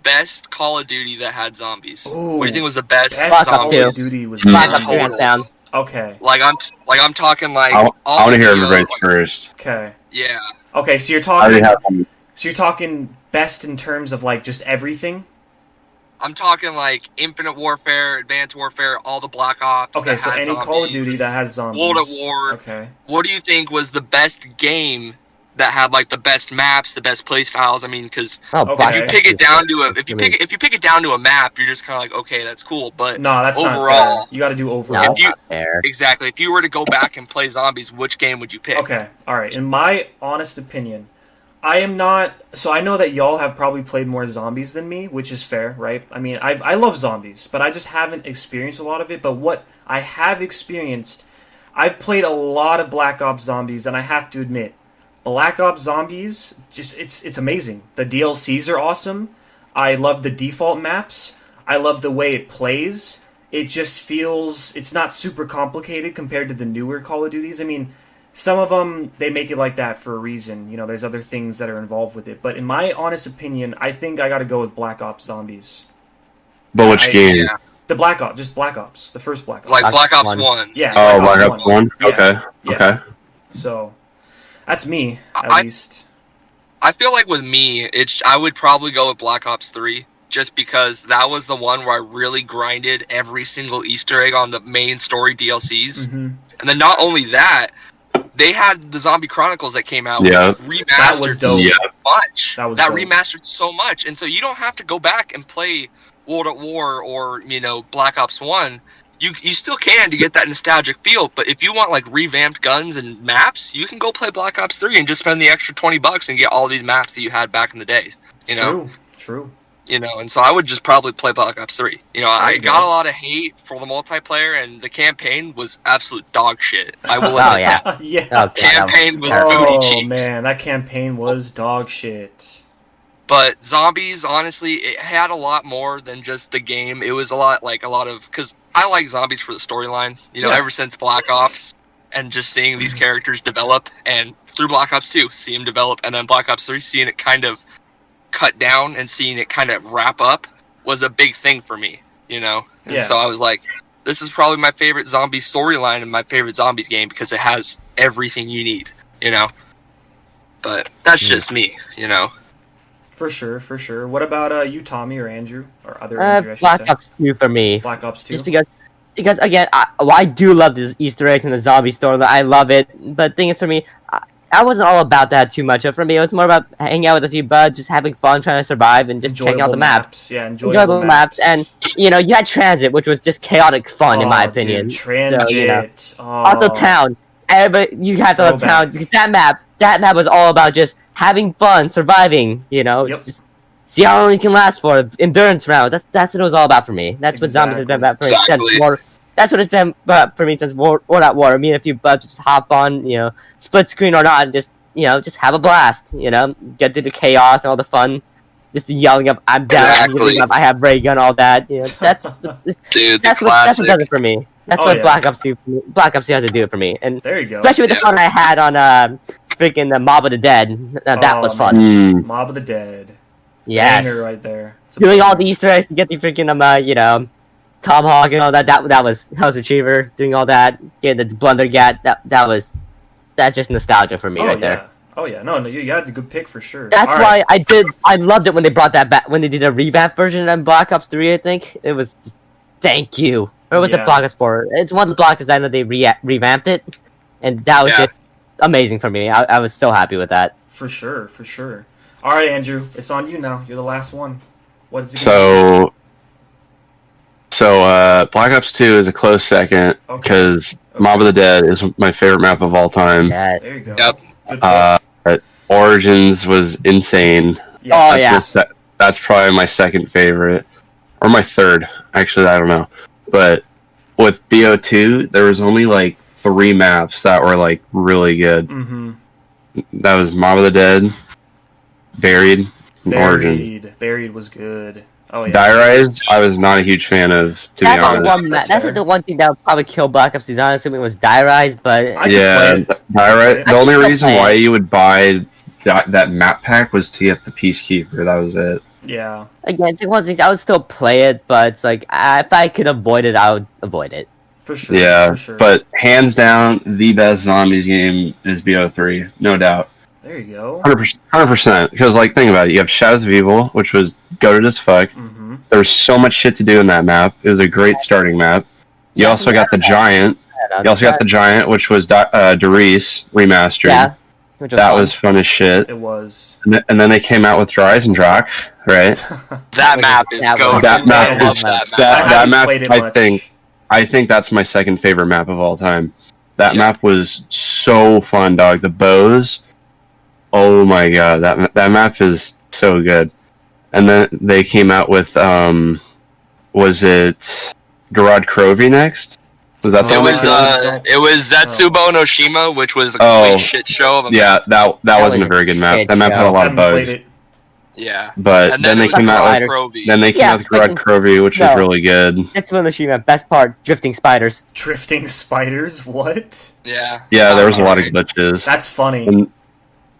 best Call of Duty that had zombies? Ooh, What do you think was the best Best Black Ops Call zombie? 2. of Duty was Black Yeah. Ops 3 hands down. Okay. Like I'm talking like. I all want to the hear videos, everybody's like- first. Okay. Yeah. Okay, so you're I already talking. have one. So you're talking best in terms of like just everything. I'm talking like Infinite Warfare, Advanced Warfare, all the Black Ops. Okay, that so had any Call of zombies. Duty that has zombies. World at War. Okay. What do you think was the best game that had like the best maps, the best play styles? I mean, because Oh, Okay. Black if you Okay. pick it down to I mean, if you pick it down to a map, you're just kind of like, okay, that's cool. But No, that's not fair. overall, You got to do no, overall. If you- not fair. exactly. If you were to go back and play zombies, which game would you pick? Okay, all right. In my honest opinion, I am not. So I know that y'all have probably played more zombies than me, which is fair, right? I mean, I love zombies, but I just haven't experienced a lot of it. But what I have experienced, I've played a lot of Black Ops Zombies, and I have to admit, Black Ops Zombies just it's amazing. The DLCs are awesome. I love the default maps. I love the way it plays. It just feels it's not super complicated compared to the newer Call of Duties. I mean, some of them, they make it like that for a reason. You know, there's other things that are involved with it. But in my honest opinion, I think I got to go with Black Ops Zombies. But which game? Yeah. The Black Ops, just Black Ops, the first Black Ops. Like Black Ops One. 1. Yeah. Oh, Black Ops 1? Yeah. Okay. Yeah. Okay. So, that's me, at I- least. I feel like with me, I would probably go with Black Ops 3, just because that was the one where I really grinded every single Easter egg on the main story DLCs. Hmm. And then not only that, they had the Zombie Chronicles that came out, Yeah. which That was remastered dope. Yeah. so much. That was That dope. remastered so much, and so you don't have to go back and play World at War or Black Ops 1. you still can to get that nostalgic feel. But if you want like revamped guns and maps, you can go play Black Ops 3 and just spend the extra $20 and get all these maps that you had back in the days. You know? True. You know, and so I would just probably play Black Ops 3. You know, I got a lot of hate for the multiplayer, and the campaign was absolute dog shit. I will admit that. Yeah. Campaign was booty cheeks. Oh man, that campaign was dog shit. But Zombies, honestly, it had a lot more than just the game. It was a lot of, because I like Zombies for the storyline. You know, ever since Black Ops, and just seeing these characters develop, and through Black Ops 2, see them develop, and then Black Ops 3, seeing it kind of cut down and seeing it kind of wrap up was a big thing for me, you know? And so I was like, this is probably my favorite Zombies storyline and my favorite Zombies game because it has everything you need, you know? But that's just me, you know? For sure. What about you, Tommy, or Andrew? Or other Andrew, I should Black say. Ops 2 for me. Black Ops 2? Just because again, I do love this Easter eggs and the zombie story. I love it. But the thing is, for me, I wasn't all about that too much. For me, it was more about hanging out with a few buds, just having fun, trying to survive, and just checking out the maps. Yeah, enjoyable maps. And, you know, you had Transit, which was just chaotic fun, in my opinion. Dude, Transit. So, you know. Also, Town. Everybody, you had the Town. Because that map was all about just having fun, surviving, you know. Just see how long you can last for. Endurance round. That's what it was all about for me. That's what Zombies has been about for me. That's what it's been for me since War Not War. Me and a few buds just hop on, you know, split screen or not, and just, you know, just have a blast, you know, get through the chaos and all the fun, just yelling up, I'm down, yelling up, I have ray gun, all that, you know, that's what does it for me. That's what Black Ops 2 has to do it for me, and there you go. Especially with the fun I had on freaking the Mob of the Dead, that was fun. Mob of the Dead, yes, banger right there. Doing all the Easter eggs to get the freaking you know, Tomahawk and all that was Achiever, doing all that, getting the Blunder Gat, that's just nostalgia for me there. Oh yeah, no, you had a good pick for sure. That's why I loved it when they brought that back, when they did a revamp version of Black Ops 3, I think. It was just, thank you. Or was it Black Ops 4? It's one of the Black Ops I know they revamped it, and that was just amazing for me. I was so happy with that. For sure. Alright, Andrew, it's on you now. You're the last one. What is it So, Black Ops 2 is a close second because Mob of the Dead is my favorite map of all time. Yes. There you go. Yep. Origins was insane. That's probably my second favorite. Or my third. Actually, I don't know. But with BO2, there was only like 3 maps that were like really good. Mm-hmm. That was Mob of the Dead, Buried, and Origins. Buried was good. Oh, yeah. Die Rise, I was not a huge fan of, to be honest. That's like the one thing that would probably kill Black Ops 2, honestly, was Die Rise, but... Die Rise, the only reason why you would buy that map pack was to get the Peacekeeper, that was it. Yeah. Again, it's like one thing, I would still play it, but it's like, if I could avoid it, I would avoid it. For sure. Yeah, for sure. But hands down, the best Zombies game is BO3, no doubt. There you go. 100%. Because, like, think about it. You have Shadows of Evil, which was goated as fuck. Mm-hmm. There was so much shit to do in that map. It was a great starting map. You also got the Giant. Which was Derice remastered. Yeah. That was fun as shit. It was. And then they came out with Dreisendrach, right? That map is goated. That map, I think that's my second favorite map of all time. That map was so fun, dog. The bows... Oh my god, that map is so good. And then they came out with, was it Garage Crovy next? Was that the one? It was Zetsubo Noshima, which was a complete shit show of a map. that wasn't a very good map. That map had a lot of bugs. Yeah. But then they came out with Garage Crovy, which was really good. Zetsubo Noshima, best part, drifting spiders. Drifting spiders? What? Yeah. Yeah, there was a lot of glitches. That's funny.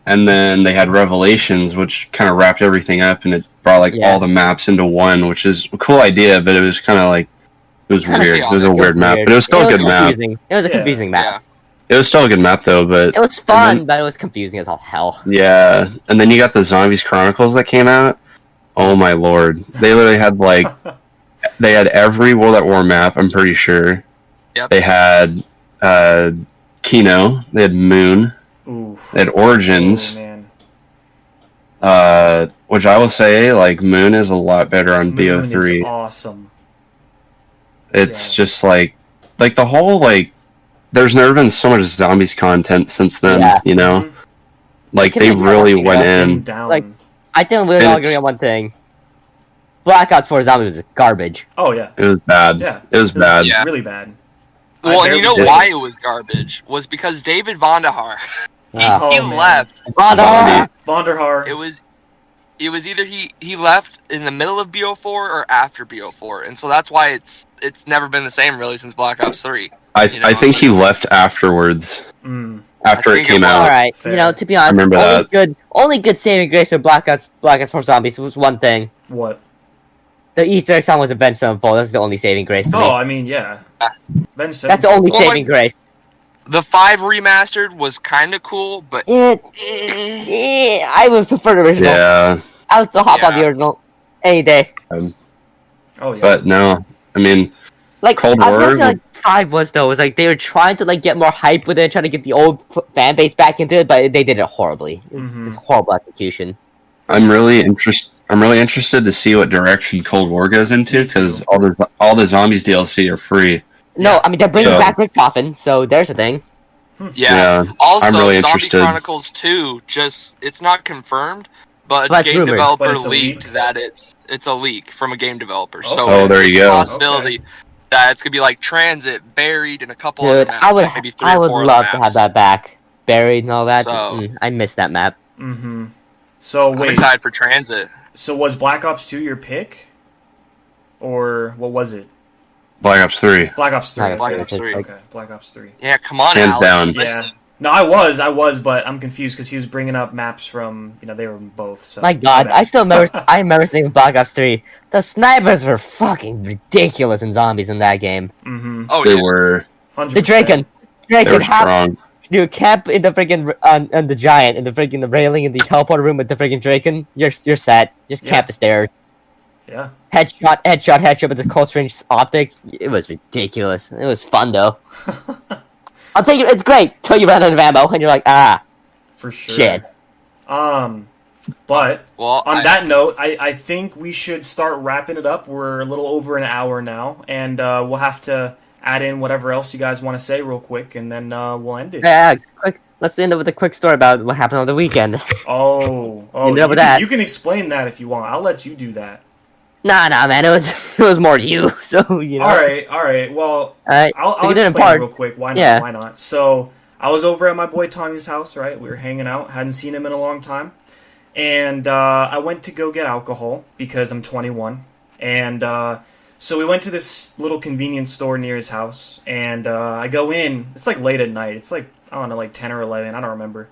And then they had Revelations, which kind of wrapped everything up, and it brought all the maps into one, which is a cool idea, but it was kind of like, it was weird. It was a weird map, but it was still a good map. It was a confusing map. It was still a good map, though, but... It was fun, but it was confusing as all hell. Yeah, and then you got the Zombies Chronicles that came out. Oh my lord. They literally had, like... they had every World at War map, I'm pretty sure. Yep. They had Kino. They had Moon. Oof. They had Origins. Oh, man. Which I will say, like, Moon is a lot better on Moon BO3. is awesome. It's just like the whole there's never been so much zombies content since then. Yeah. You know, Mhm. like Can they we- really It's went thin in. down. Like- I think we And all it's- agree on one thing. Black Ops 4 Zombies was garbage. Oh yeah, It was bad. yeah. It was bad. Yeah. Really bad. Well, and you know did why it. it was garbage was because David Vonderhaar Ah. he Oh, man. left. Ah, Vonderhaar. It was either he left in the middle of BO4 or after BO4, and so that's why it's never been the same really since Black Ops 3. I You know, think he left afterwards. Mm. After I it think it came was. out. Alright, Fair. you know, to be honest, remember only good saving grace of Black Ops 4 Zombies was one thing. What? The Easter egg song was Avenged Sevenfold. That's the only saving grace for me. Oh, I mean, yeah. Avenged That's the only Well, saving grace. The 5 remastered was kind of cool, but I would prefer the original. Yeah, I would still hop on the Yeah. original any day. Oh yeah. but no, I mean, Like, Cold I War feel like 5 was, though. It was like they were trying to, like, get more hype with it, trying to get the old fan base back into it, but they did it horribly. Mhm. It's horrible execution. I'm really interested to see what direction Cold War goes into Me because too. all the zombies DLC are free. No, I mean, they're bringing Yeah. back Rick Coffin, so there's a thing. yeah. Also, I'm really Zombie interested. Chronicles 2 it's not confirmed, but a But game rumored. developer But it's a leaked leak. that it's a leak from a game developer. Okay. So Oh, there you it's go. a possibility that it's gonna be like Transit buried in a couple Dude, other maps, I would, like maybe 3 I or would 4 love other to maps. have that back. Buried and all that. So- I miss that map. Mm-hmm. So I'm wait. excited for Transit. So was Black Ops 2 your pick, or what was it? Black Ops 3. Black Ops 3. Black okay. Ops 3. Okay, Black Ops 3. Yeah, come on, Hands Alex. down. Listen. Yeah. No, I was, but I'm confused because he was bringing up maps from, they were both. So My God, bad. I still remember. I remember seeing Black Ops 3. The snipers were fucking ridiculous in zombies in that game. Mm-hmm. Oh They yeah. were The Draken, they were have strong. you camp in the freaking on the giant in the freaking railing in the teleporter room with the freaking Draken. You're set. Just camp Yeah. the stairs. Yeah. Headshot with the close range optic. It was ridiculous. It was fun though. I'll tell you, it's great till you run out of ammo and you're like, For sure. shit. But Well, on that note, I think we should start wrapping it up. We're a little over an hour now, and we'll have to add in whatever else you guys want to say real quick, and then we'll end it. Yeah, quick. Let's end it with a quick story about what happened on the weekend. Oh, You know you, that. you can explain that if you want. I'll let you do that. Nah, man. It was more you. So you know. All right. Well, All right. I'll we did it in explain part. real quick. Why not? Yeah. Why not? So I was over at my boy Tanya's house. Right, we were hanging out. Hadn't seen him in a long time, and I went to go get alcohol because I'm 21, and so we went to this little convenience store near his house, and I go in. It's like late at night. It's like I don't know, like 10 or 11. I don't remember.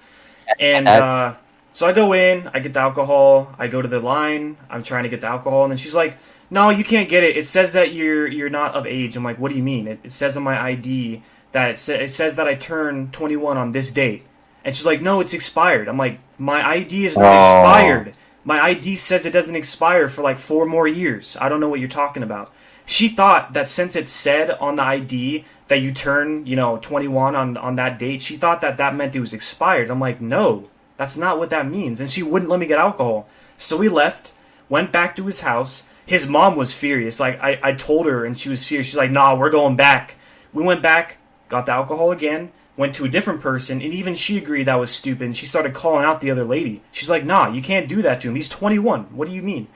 And so I go in, I get the alcohol, I go to the line, I'm trying to get the alcohol, and then she's like, "No, you can't get it. It says that you're not of age." I'm like, "What do you mean?" It says on my ID that it says that I turned 21 on this date. And she's like, "No, it's expired." I'm like, "My ID is not expired. My ID says it doesn't expire for like 4 more years. I don't know what you're talking about." She thought that since it said on the ID that you turn, 21 on that date, she thought that meant it was expired. I'm like, "No, that's not what that means." And she wouldn't let me get alcohol. So we left, went back to his house. His mom was furious. Like, I told her, and she was furious. She's like, "Nah, we're going back." We went back, got the alcohol again, went to a different person, and even she agreed that was stupid. And she started calling out the other lady. She's like, "Nah, you can't do that to him. He's 21. What do you mean?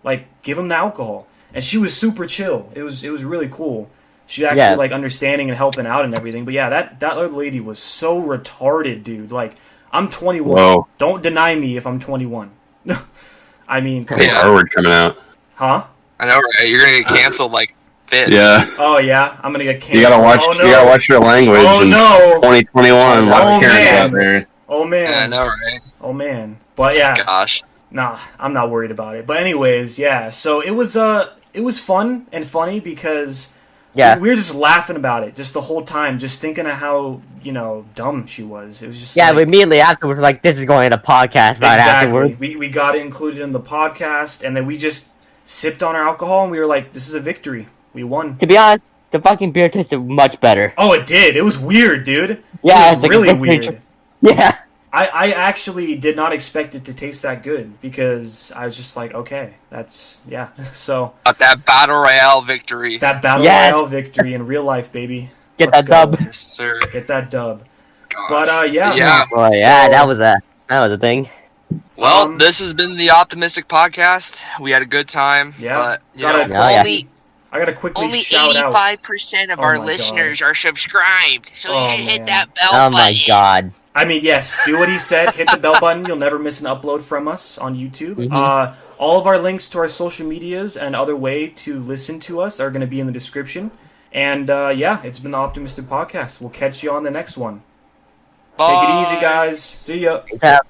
Like, give him the alcohol." And she was super chill. It was really cool. She actually like understanding and helping out and everything. But yeah, that other lady was so retarded, dude. Like, I'm 21. Whoa. Don't deny me if I'm 21. I mean, come Hey, on. R-word coming out. Huh? I know, right? You're gonna get canceled like fits. Yeah. Oh yeah, I'm gonna get canceled. You gotta watch. Oh, no. You gotta watch your language. Oh in no. 2021. Oh, Lots of Karens man. out there. Oh Yeah, I man. know, right? Oh man. But yeah, Gosh. nah, I'm not worried about it. But anyways, yeah. So it was fun and funny because we were just laughing about it just the whole time, just thinking of how dumb she was. It was just Yeah, like, we immediately afterwards were like, this is going in a podcast right exactly. afterwards. We got it included in the podcast, and then we just sipped on our alcohol, and we were like, "This is a victory. We won." To be honest, the fucking beer tasted much better. Oh, it did. It was weird, dude. Yeah, it it's was like a really victory weird. Yeah. I actually did not expect it to taste that good because I was just like, okay, that's yeah. So Got that battle royale victory. that battle Yes! royale victory in real life, baby. Get Let's that go. dub. Yes, sir. Get that dub. Gosh. But yeah, Yeah. Oh yeah, So- that was a thing. Well, this has been the Optimistic Podcast. We had a good time. Yeah. But, you Gotta- know, Yeah. only I gotta quickly only shout out. 85% of Oh our my listeners are subscribed. So Oh, you should hit man. that bell Oh button. my god. I mean, yes, do what he said. Hit the bell button. You'll never miss an upload from us on YouTube. Mhm. All of our links to our social medias and other way to listen to us are going to be in the description. And yeah, it's been the Optimistic Podcast. We'll catch you on the next one. Bye. Take it easy, guys. See ya. Peace out.